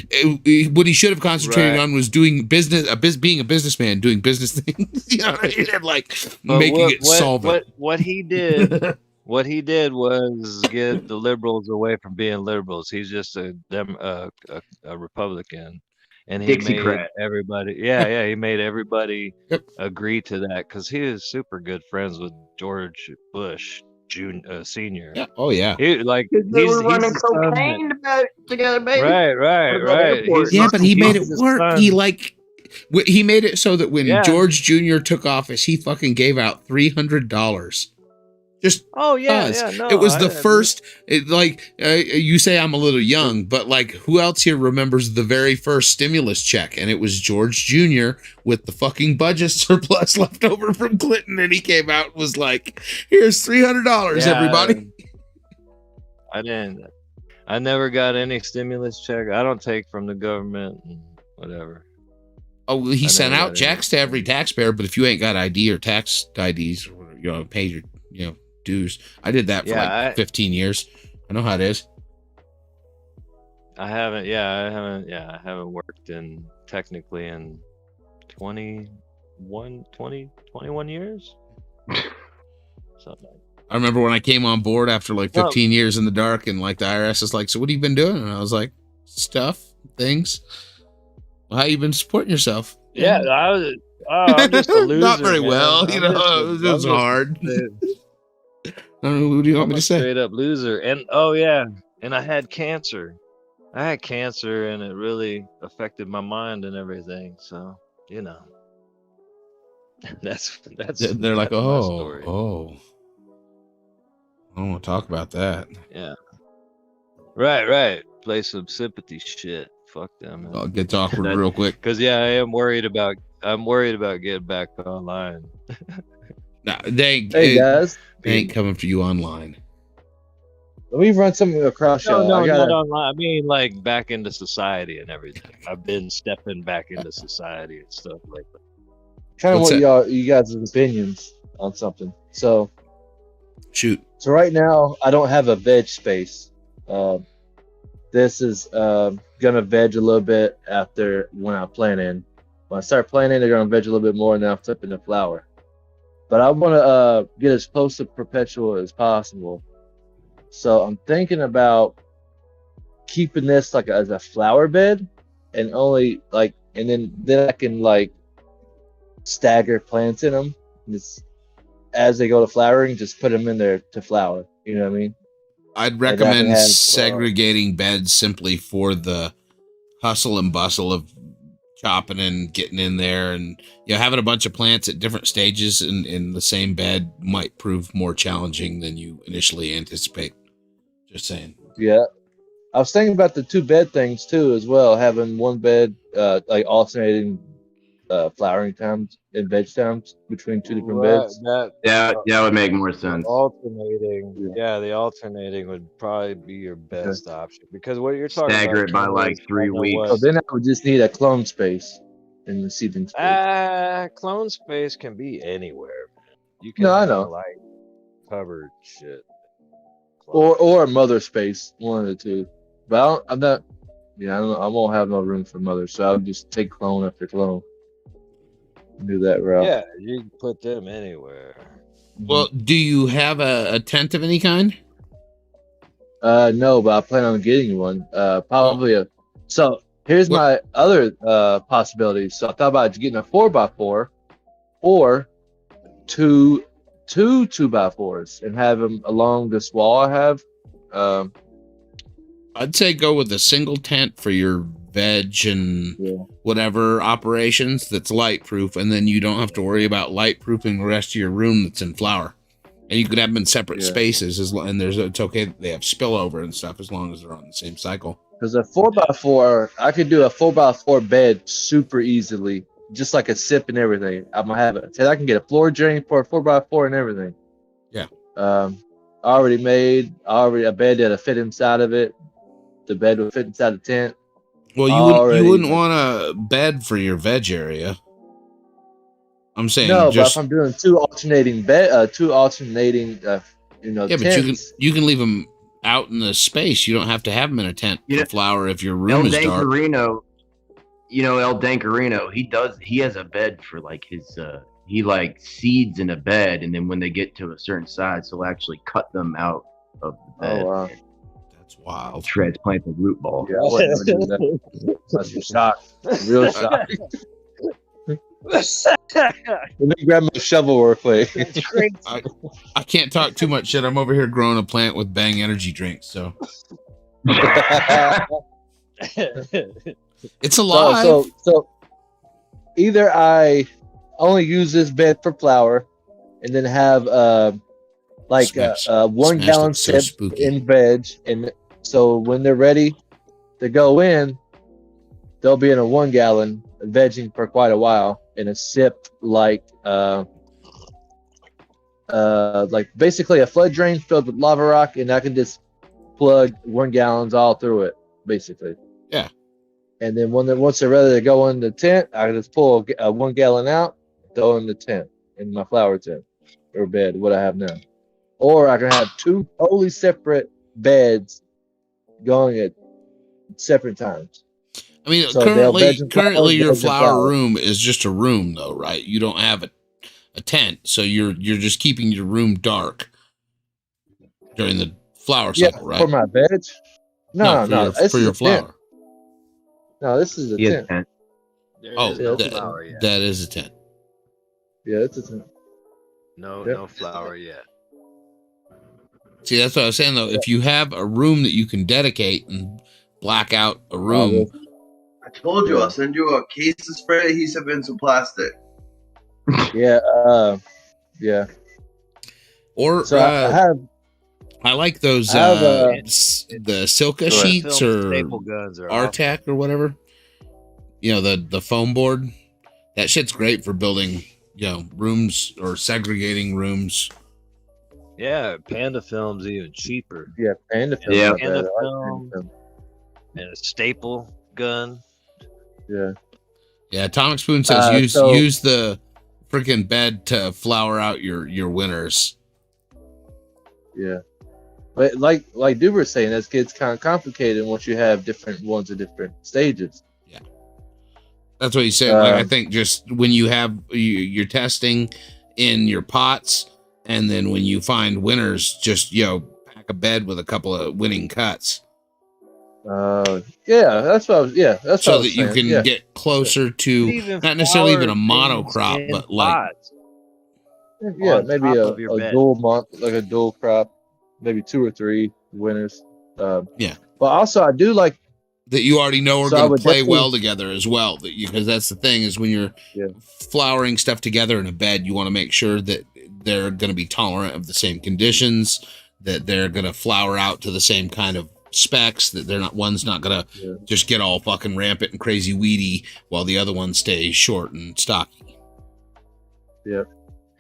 What he should have concentrated on was doing business, being a businessman, doing business things, you know, and like making it solvent. What he did. What he did was get the liberals away from being liberals. He's just a Republican, and he made everybody. He made everybody agree to that because he was super good friends with George Bush Senior. Yeah. Oh yeah. They were running cocaine together, baby. Right. But he made it work. He made it so that when George Jr. took office, he fucking gave out $300. Just it was the first. You say I'm a little young, but like who else here remembers the very first stimulus check? And it was George Jr. with the fucking budget surplus left over from Clinton, and he came out and was like, "Here's $300, everybody." I never got any stimulus check. I don't take from the government and whatever. Oh, he sent out checks to every taxpayer, but if you ain't got ID or tax IDs, or pay your dues. I did that for 15 years. I know how it is. I haven't worked technically in 21 years. Something. I remember when I came on board after like 15 years in the dark, and like the IRS is like, "So what have you been doing?" And I was like, "Things. Well, how you been supporting yourself?" Yeah, I'm just a loser. Not very well, it was hard. What do you want me to say? Straight up loser. And and I had cancer. And it really affected my mind and everything. So, that's they're like, oh. I don't want to talk about that. Yeah. Right. Play some sympathy shit. Fuck them. I'll get awkward real quick. Because I'm worried about getting back online. Nah, they ain't coming for you online. Let me run something across y'all. No, not online. I mean, like back into society and everything. I've been stepping back into society and stuff like that. Kind of what you guys' opinions on something. So, shoot. So right now, I don't have a veg space. This is gonna veg a little bit after when I plant in. When I start planting, they're gonna veg a little bit more, and then I'll flip into flower. But I want to get as close to perpetual as possible. So I'm thinking about keeping this like as a flower bed, and only and then I can stagger plants in them. Just as they go to flowering, just put them in there to flower. You know what I mean? I'd recommend segregating beds simply for the hustle and bustle of chopping and getting in there, and having a bunch of plants at different stages in the same bed might prove more challenging than you initially anticipate. Just saying. Yeah, I was thinking about the 2-bed things too as well, having one bed alternating flowering times and veg times between 2 different beds. That would make more sense. Alternating, the alternating would probably be your best option, because what you're talking stagger about, it by 3 weeks. So then I would just need a clone space. in the seedling space. Clone space can be anywhere, man. You can No, I have, know. like, covered shit. Or mother space, one of the two. But I'm not. Yeah, I won't have no room for mother, so I'll just take clone after clone. Do that route. Yeah, you can put them anywhere. Well, do you have a tent of any kind? No, but I plan on getting one. Probably a. So here's my other possibilities. So I thought about getting a 4x4 or two 2x4s and have them along this wall I have. I'd say go with a single tent for your veg and whatever operations that's light proof, and then you don't have to worry about light proofing the rest of your room that's in flower. And you could have them in separate spaces, and it's okay that they have spillover and stuff as long as they're on the same cycle. Because a 4x4, I could do a 4x4 bed super easily, just like a sip and everything. I'm gonna have it. So I can get a floor drain for a 4x4 and everything. Yeah. Already made a bed that'll fit inside of it. The bed will fit inside the tent. Well, you wouldn't want a bed for your veg area. I'm saying no, but if I'm doing two alternating, yeah, tents. But you can leave them out in the space. You don't have to have them in a tent for flower if your room is dark. El Dancarino, he has a bed for like his he like seeds in a bed, and then when they get to a certain size, he'll actually cut them out of the bed. Oh wow. That's wild. Transplant the root ball. Yeah, I wouldn't do that. That's a shock. Real shock. Let me grab my shovel real quick. I can't talk too much shit. I'm over here growing a plant with Bang energy drinks, so it's alive. So either I only use this bed for flower, and then have 1 gallon sip in veg, and so when they're ready to go in, they'll be in a 1 gallon vegging for quite a while, and a sip like basically a flood drain filled with lava rock, and I can just plug 1 gallons all through it, basically. Yeah. And then once they're ready to go in the tent, I can just pull 1 gallon out, throw in the tent, in my flower tent or bed, what I have now. Or I can have 2 totally separate beds going at separate times. I mean, So currently your flower room is just a room, though, right? You don't have a tent, so you're just keeping your room dark during the flower cycle, right? For my veg? No, for your flower. Tent. No, this is a tent. That is a tent. Yeah, it's a tent. No flower yet. See, that's what I was saying, though. If you have a room that you can dedicate and black out a room. I told you, I'll send you a case of spray adhesive and some plastic. Yeah, yeah. Or so I like those the Silka sheets or staple guns or Artec or whatever. You know, the foam board. That shit's great for building, rooms or segregating rooms. Yeah, Panda Film's even cheaper. Yeah, Panda Film. Yeah, Panda Film and a staple gun. Yeah. Yeah, Atomic Spoon says use the freaking bed to flower out your winners. Yeah. But like Doober was saying, that gets kind of complicated once you have different ones at different stages. Yeah. That's what he said. I think just when you have you're testing in your pots, and then when you find winners, just pack a bed with a couple of winning cuts. That's what I was. Yeah, that's so what I was that you saying. can get closer to not necessarily even a monocrop, but like maybe a dual crop, maybe 2 or 3 winners. But also I do like that you already know are going to play well together as well. Because that's the thing is when you're flowering stuff together in a bed, you want to make sure that they're going to be tolerant of the same conditions, that they're going to flower out to the same kind of specs, that one's not going to just get all fucking rampant and crazy weedy while the other one stays short and stocky. Yeah.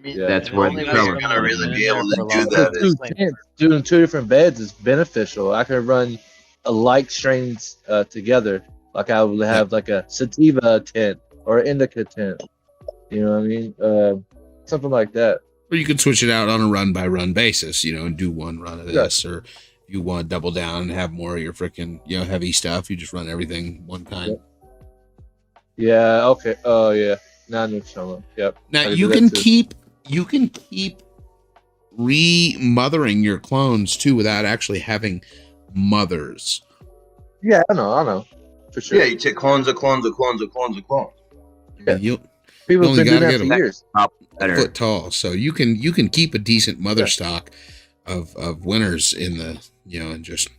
That's where you're going to really be able to do that. Doing 2 different beds is beneficial. I can run a like strains together. Like I would have like a sativa tent or indica tent. You know what I mean? Something like that. Or you could switch it out on a run by run basis, and do one run of this, or if you want to double down and have more of your freaking, heavy stuff, you just run everything one time. Yeah. Okay. Oh yeah. Now I know what you're talking about. Yep. Now you can keep remothering your clones too without actually having mothers. Yeah, I know. For sure. Yeah, you take clones of clones of clones of clones of clones. Yeah. People have been doing that for years. A foot tall, so you can keep a decent mother stock of winners in the and just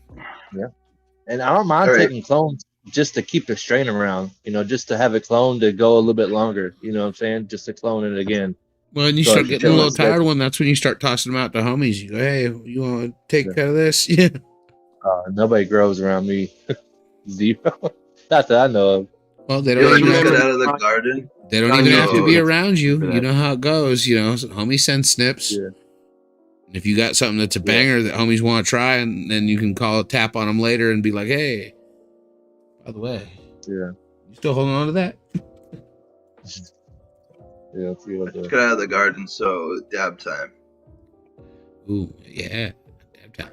And I don't mind taking clones just to keep the strain around, just to have a clone to go a little bit longer. You know what I'm saying? Just to clone it again. Well, and you start getting a little tired one. That's when you start tossing them out to homies. You go, hey, you want to take care of this? Yeah. Nobody grows around me. Zero. Not that I know of. Well, they don't even get out of the garden. They don't even have to be around you. You know how it goes. Homies send snips. Yeah. If you got something that's a banger that homies want to try, and then you can call a tap on them later and be like, hey, by the way, you still holding on to that? Yeah, let's get out of the garden. So dab time. Ooh, yeah, dab time.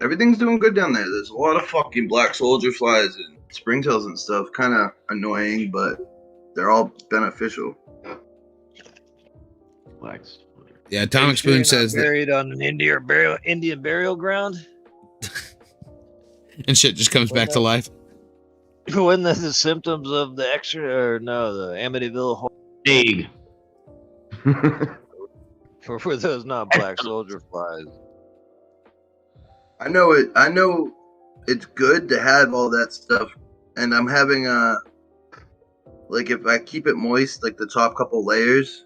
Everything's doing good down there. There's a lot of fucking black soldier flies and springtails and stuff. Kind of annoying, but they're all beneficial. Black. Yeah, Atomic Spoon says that buried on an Indian burial ground, and shit just comes back to life. When the symptoms of the Amityville Egg. for those not black soldier flies. I know it. I know it's good to have all that stuff, and I'm having if I keep it moist, like the top couple layers,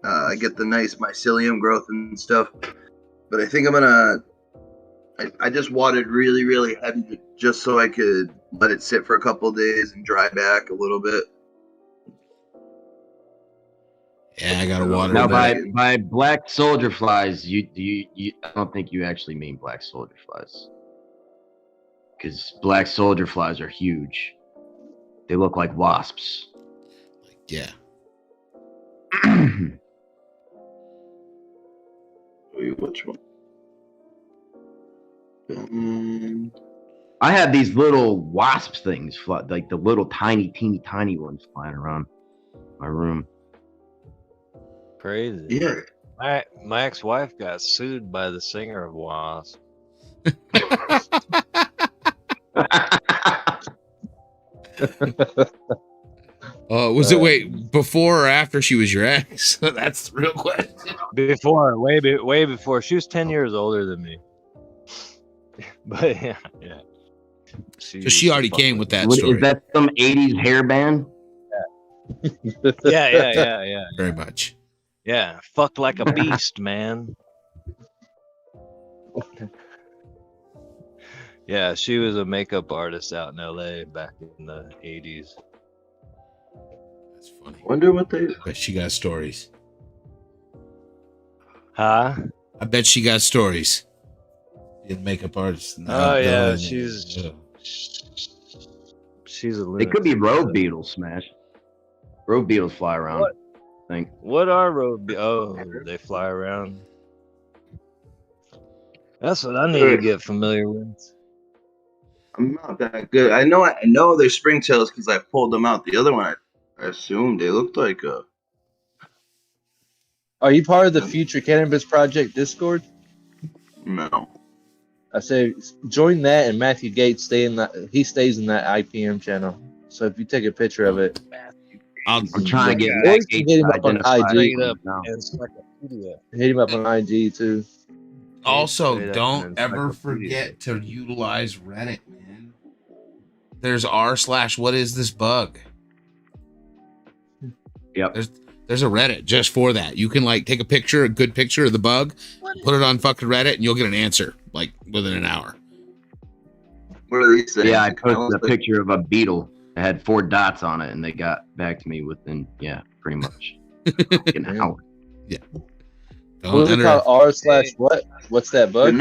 I get the nice mycelium growth and stuff. But I think I'm gonna. I just watered really, really heavy just so I could let it sit for a couple days and dry back a little bit. Yeah, I gotta water. Now, by black soldier flies, you I don't think you actually mean black soldier flies, because black soldier flies are huge. They look like wasps. Yeah. Wait, which one? I have these little wasp things, like the little teeny tiny ones flying around my room. Crazy. Yeah. My ex-wife got sued by the singer of Wasp. Was it before or after she was your ex? That's the real question. Before, way before. She was 10 years older than me. But yeah. So she already came with that story. Is that some 80s hair band? Yeah. Very much. Yeah, fucked like a beast, man. Yeah, she was a makeup artist out in LA back in the 80s. That's funny. Wonder what they. I bet she got stories. Huh? I bet she got stories. Being a makeup artist. Oh yeah, she's a. They could be road beetles, Smash. Road beetles fly around. What? I think. What are road beetles? Oh, they fly around. That's what I need to get familiar with. I'm not that good. I know they're springtails because I pulled them out. The other one, I assumed they looked like a. Are you part of the Future Cannabis Project Discord? No. I say join that, and Matthew Gates stays in that IPM channel. So if you take a picture of it, I'm trying to get hit him up on IG. Hit him up on IG too. Also, don't ever forget to utilize Reddit, man. There's r/what is this bug? Yep. There's a Reddit just for that. You can take a good picture of the bug, put it on fucking Reddit, and you'll get an answer within an hour. What are these things? Yeah, I posted a picture of a beetle. It had 4 dots on it, and they got back to me within pretty much an hour. Yeah. What's it called? r/what? What's that bug?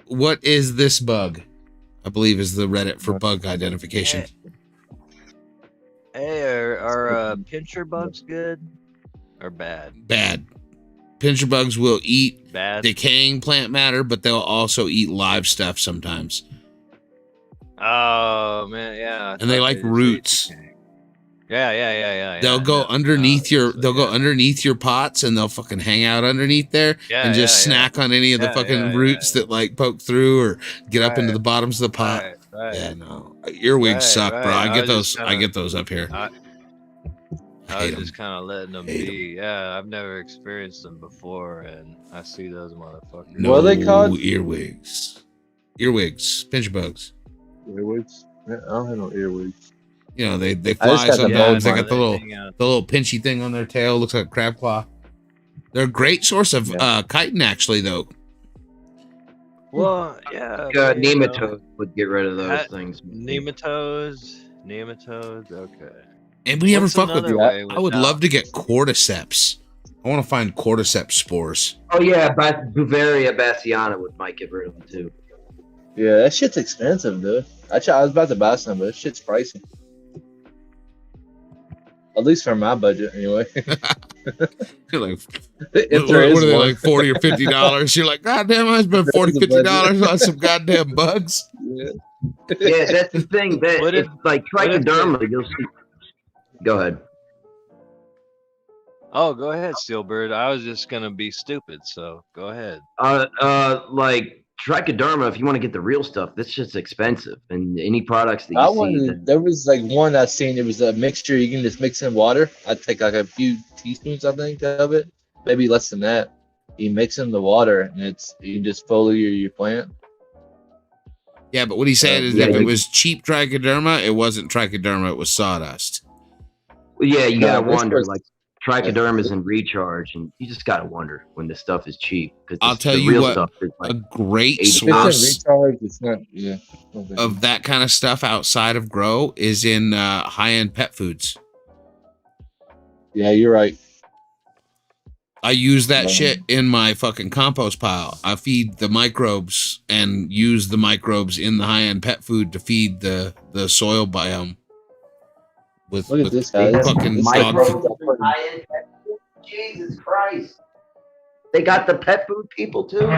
What is this bug? I believe is the Reddit for bug identification. Hey, are pincher bugs good or bad? Bad. Pincher bugs will eat Bad. decaying plant matter, but they'll also eat live stuff sometimes. Oh man, yeah. And they like roots. Yeah. They'll go underneath go underneath your pots, and they'll fucking hang out underneath there and just snack on any of the fucking roots that like poke through or get up into the bottoms of the pot. Right. Yeah, no. Earwigs suck, bro. I get those up here. I was just kind of letting them be. Yeah, I've never experienced them before, and I see those motherfuckers. No, what are they called? Earwigs, pincher bugs. Earwigs? Yeah, I don't have no earwigs. You know, they fly sometimes. They got the little pinchy thing on their tail. Looks like a crab claw. They're a great source of chitin, actually, though. Well, yeah. Nematodes would get rid of those things. Nematodes. Okay. Anybody ever fuck with that? I would love to get cordyceps. I want to find cordyceps spores. Oh yeah, Bavaria bassiana might get rid of them too. Yeah, that shit's expensive, dude. Actually, I was about to buy some, but that shit's pricey. At least for my budget, anyway. You're like, what are they, like $40 or $50? You're like, God damn, I spent $40, $50 on some goddamn bugs. Yeah, that's the thing. That it's like trichoderma. You'll see. Go ahead. Oh, go ahead, Steelbird. I was just gonna be stupid, so go ahead. Like trichoderma, if you want to get the real stuff, that's just expensive. And any products that you see, there was like one I seen. It was a mixture you can just mix in water. I'd take like a few teaspoons, I think, of it, maybe less than that. You mix in the water, and you can just foliar your plant. Yeah, but what he said is if it was cheap trichoderma, it wasn't trichoderma; it was sawdust. Well, yeah, you gotta wonder. Like trichoderma is in recharge, and you just gotta wonder when the stuff is cheap. Because I'll tell you what, like a great source of that kind of stuff outside of grow is in high-end pet foods. Yeah, you're right. I use that shit in my fucking compost pile. I feed the microbes and use the microbes in the high-end pet food to feed the soil biome. Look at this guy. Fucking microbes in high-end pet food? Jesus Christ. They got the pet food people too?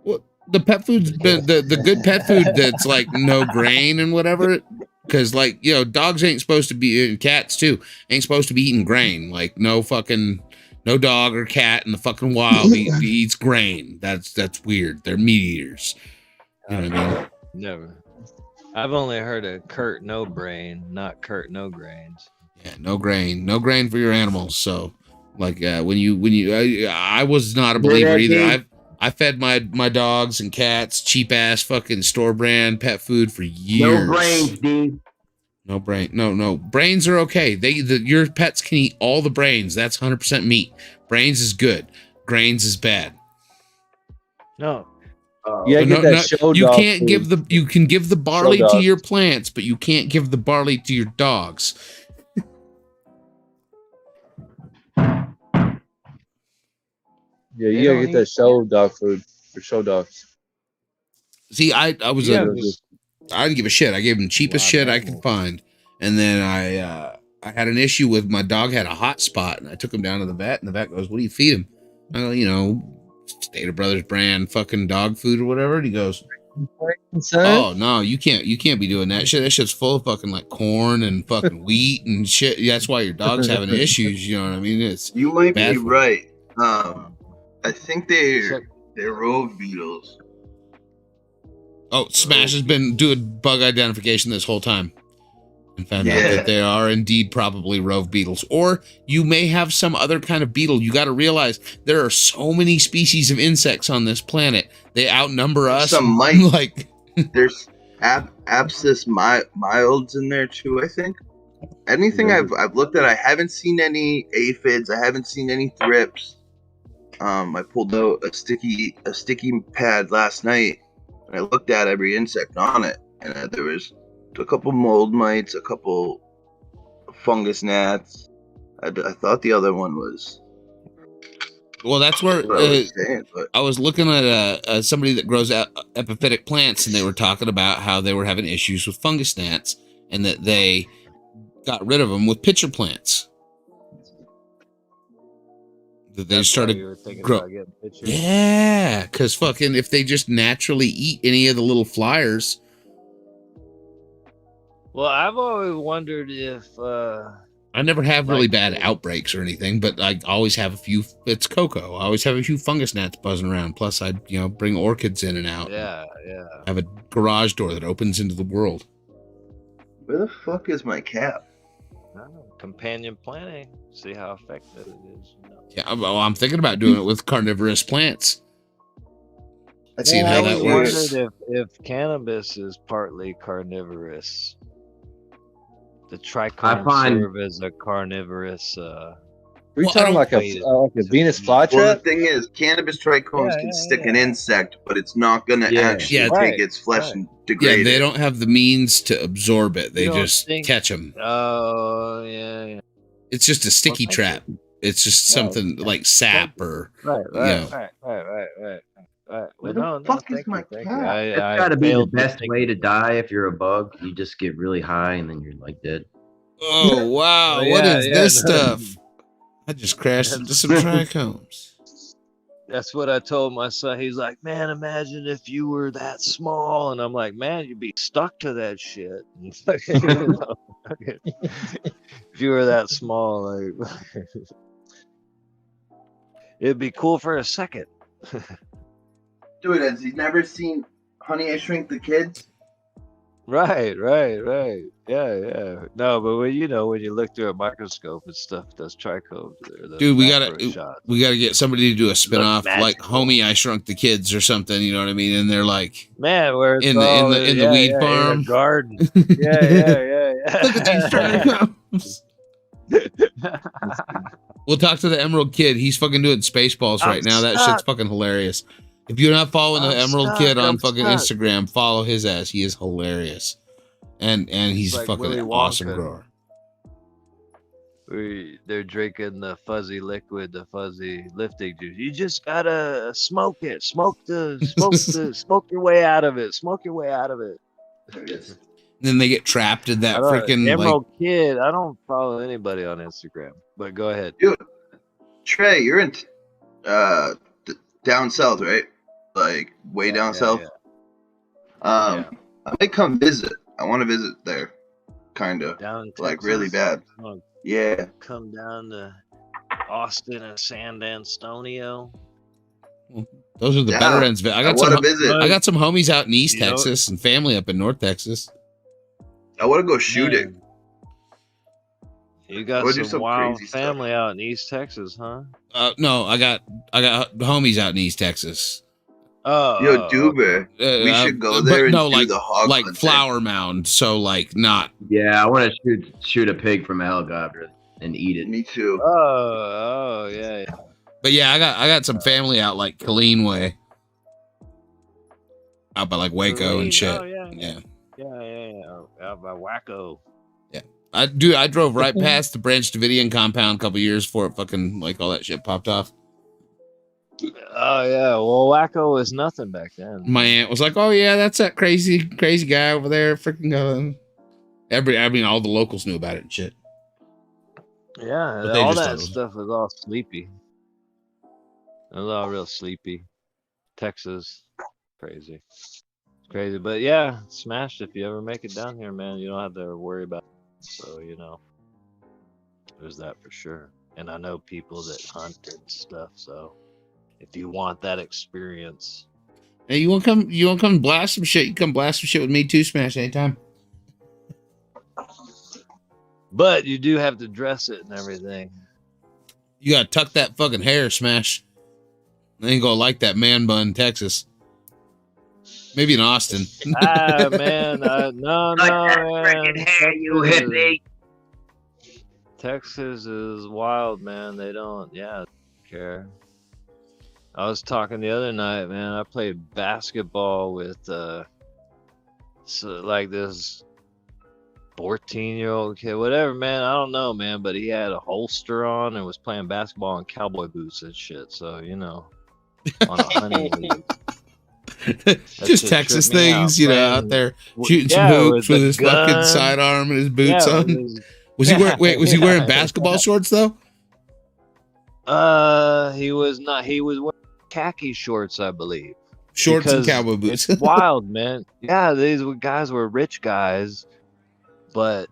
Well, the pet food's the good pet food that's like no grain and whatever. Because, like, you know, dogs ain't supposed to be, and cats too, ain't supposed to be eating grain. Like, no dog or cat in the fucking wild eats grain. That's weird. They're meat eaters. You know what I mean? Never. I've only heard of Kurt No Brain, not Kurt No Grains. Yeah, no grain for your animals. So, like, I was not a believer either. I fed my dogs and cats cheap ass fucking store brand pet food for years. No brains, dude. No brain. No. Brains are okay. Your pets can eat all the brains. That's 100% meat. Brains is good. Grains is bad. No. You can give the barley to your plants, but you can't give the barley to your dogs. Yeah, you gotta get that show dog food for show dogs. See, I didn't give a shit. I gave him cheapest shit I could find, and then I had an issue with my dog had a hot spot, and I took him down to the vet, and the vet goes, "What do you feed him?" I go, "You know, Stater Brothers brand fucking dog food or whatever." And he goes, "Oh no, you can't be doing that shit. That shit's full of fucking like corn and fucking wheat and shit. That's why your dog's having issues. You know what I mean? You might be right. I think they're rove beetles. Oh, Smash has been doing bug identification this whole time and found out that they are indeed probably rove beetles. Or you may have some other kind of beetle. You got to realize there are so many species of insects on this planet. They outnumber us. Some might. Like there's Apsis milds in there too, I think. Anything I've looked at, I haven't seen any aphids. I haven't seen any thrips. I pulled out a sticky pad last night, and I looked at every insect on it, and there was a couple mold mites, a couple fungus gnats. I thought the other one was Well, that's where That's what I was saying, but I was looking at somebody that grows epiphytic plants, and they were talking about how they were having issues with fungus gnats, and that they got rid of them with pitcher plants. That they That's why started you were thinking grow. about getting pictures. Yeah, because fucking if they just naturally eat any of the little flyers. Well, I've always wondered if I never have really Like, bad outbreaks or anything, but I always have a few. It's Coco. I always have a few fungus gnats buzzing around. Plus, I bring orchids in and out. yeah. I have a garage door that opens into the world. where the fuck is my cap? I don't know, companion planting. See how effective it is. Yeah, well, I'm thinking about doing it with carnivorous plants. Seeing I how always that works. wondered if cannabis is partly carnivorous. The trichome serve as a carnivorous. Are you Well, I talking don't- like a Venus flytrap? Well, the thing is, cannabis trichomes can stick an insect, but it's not going to actually Yeah, take right, its flesh right. and Yeah, degrade they it. don't have the means to absorb it. They You don't just think- catch them. Oh yeah. It's just a sticky thank trap. It's just Yeah, something like sap or Right. Yeah. Where Where the fuck is my thank cat? you. That's got to be the best way to die if you're a bug. You just get really high and then you're like dead. oh wow, Oh, what yeah, is yeah, this no. stuff? I just crashed into some trichomes. That's what I told my son. He's like, man, imagine if you were that small. And I'm like, man, you'd be stuck to that shit. If you were that small, like, it'd be cool for a second. Dude, has he never seen Honey, I Shrink the Kids? Right. Yeah. No, but when you look through a microscope and stuff, that's trichomes. Dude, we gotta get somebody to do a spinoff like magical. Homie, I Shrunk the Kids or something. You know what I mean? And they're like Man, where it's in the weed in farm. a garden. Yeah. Look at these trichomes. We'll talk to the Emerald Kid. He's fucking doing Spaceballs right now. That shit's fucking hilarious. If you're not following the Emerald Kid on fucking Instagram, follow his ass. He is hilarious. And he's Like fucking Willy an awesome Wonka. grower. They're drinking the fuzzy liquid, the fuzzy lifting juice. You just gotta smoke it. Smoke your way out of it. Smoke your way out of it. There it is. Then they get trapped in that freaking Emerald Kid. I don't follow anybody on Instagram, but go ahead. Trey, you're in down south, right? Like way down south. Yeah. I might come visit. I want to visit there, kind of, Down in like Texas. really bad. Oh, Yeah. come down to Austin and San Antonio. Those are the Yeah, better ends. I I want to visit. I got some homies out in East You know- Texas and family up in North Texas. I want to go shooting. Man. You got Wanna do some some wild crazy stuff. family out in East Texas, huh? No, I got homies out in East Texas. Oh, Yo, Duber, we should go there and do the hog like hunting. flower mound. So like not. Yeah, I want to shoot a pig from a helicopter and eat it. Me too. Oh, yeah. But yeah, I got some family out like Killeen way, out by like Waco and shit. Oh, yeah. Yeah. Out by Waco. I drove right past the Branch Davidian compound a couple years before it fucking like all that shit popped off. Oh yeah, well Waco was nothing back then. My aunt was like, "Oh yeah, that's that crazy guy over there, freaking going." All the locals knew about it and shit. Yeah, But they all just thought that it was- stuff was all sleepy. It was all real sleepy. Texas, crazy, but yeah, smashed. If you ever make it down here, man, you don't have to worry about it. So there's that for sure. And I know people that hunt and stuff. So if you want that experience, Hey, you want to come blast some shit? You come blast some shit with me too, Smash, anytime. but you do have to dress it and everything. You gotta tuck that fucking hair, Smash. They ain't gonna like that man bun, Texas. Maybe in Austin. Man, no, man. Texas is wild, man. They don't care. I was talking the other night, man. I played basketball with this 14-year-old kid, whatever, man. I don't know, man. But he had a holster on and was playing basketball in cowboy boots and shit. So, you know, on a hunting league. Just Texas things, you know, out there shooting some hoops with his fucking sidearm and his boots on. Was he wearing? Wait, was he wearing basketball shorts though? He was not. He was wearing khaki shorts, I believe. Shorts and cowboy boots. It's wild, man. Yeah, these guys were rich guys, but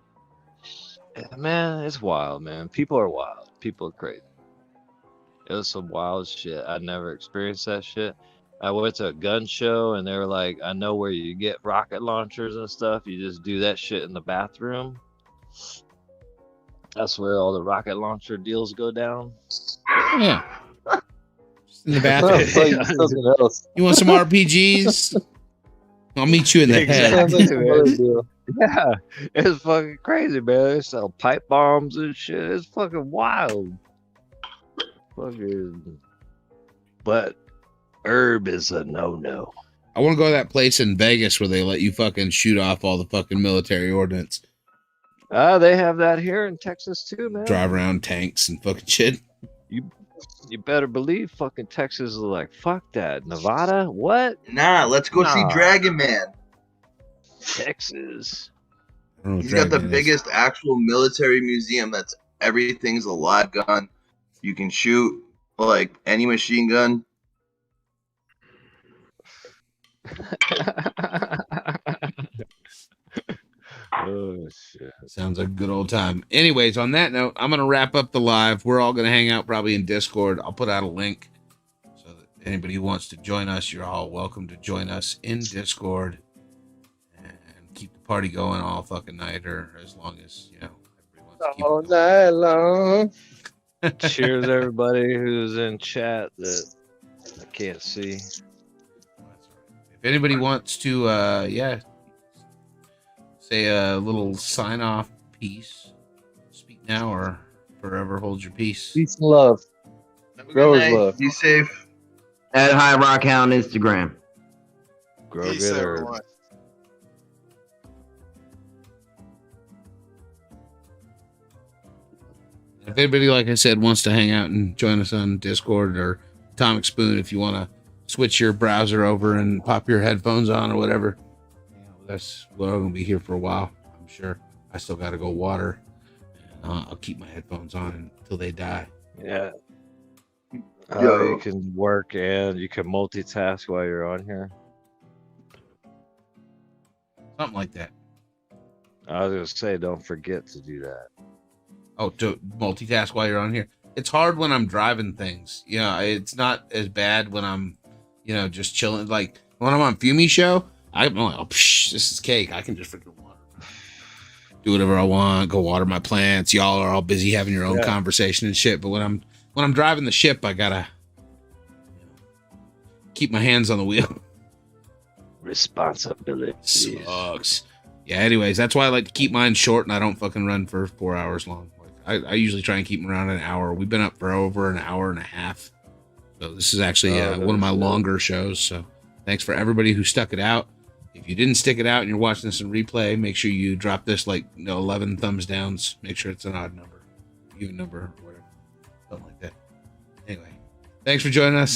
man, it's wild, man. People are wild. People are crazy. It was some wild shit. I never experienced that shit. I went to a gun show and they were like, I know where you get rocket launchers and stuff. You just do that shit in the bathroom. That's where all the rocket launcher deals go down. Yeah. Just in the bathroom. You want some RPGs? I'll meet you in the head. Yeah, it's fucking crazy, man. They sell pipe bombs and shit. It's fucking wild. Fucking. But herb is a no-no. I want to go to that place in Vegas where they let you fucking shoot off all the fucking military ordnance. They have that here in Texas too, man. Drive around tanks and fucking shit. You better believe fucking Texas is like, fuck that. Nevada? What? Nah, let's go see Dragon Man. Texas. He's got the biggest actual military museum that's everything's a live gun. You can shoot like any machine gun. Oh shit. Sounds like a good old time. Anyways, on that note, I'm gonna wrap up the live. We're all gonna hang out probably in Discord. I'll put out a link so that anybody who wants to join us, you're all welcome to join us in Discord and keep the party going all fucking night, or as long as everybody wants to keep all night long. Cheers, everybody who's in chat that I can't see. If anybody wants to, say a little sign-off piece, speak now or forever hold your peace. Peace and love. Grow love. Be safe. At High Rock Hound Instagram. Grow Peace, good herb. everyone. If anybody, like I said, wants to hang out and join us on Discord or Atomic Spoon, if you want to switch your browser over and pop your headphones on or whatever, we're going to be here for a while, I'm sure. I still got to go water. I'll keep my headphones on until they die. Yeah. You can work and you can multitask while you're on here. Something like that. I was going to say, don't forget to do that. Oh, to multitask while you're on here. It's hard when I'm driving things. It's not as bad when I'm, just chilling. Like when I'm on Fumi show, I'm like, this is cake. I can just freaking water. Do whatever I want. Go water my plants. Y'all are all busy having your own conversation and shit. But when I'm driving the ship, I gotta keep my hands on the wheel. Responsibility sucks. Yeah. Anyways, that's why I like to keep mine short and I don't fucking run for 4 hours long. I usually try and keep them around an hour. We've been up for over an hour and a half. So this is actually one of my longer shows. So thanks for everybody who stuck it out. If you didn't stick it out and you're watching this in replay, make sure you drop this 11 thumbs downs. Make sure it's an odd number, even number, or whatever. Something like that. Anyway, thanks for joining us.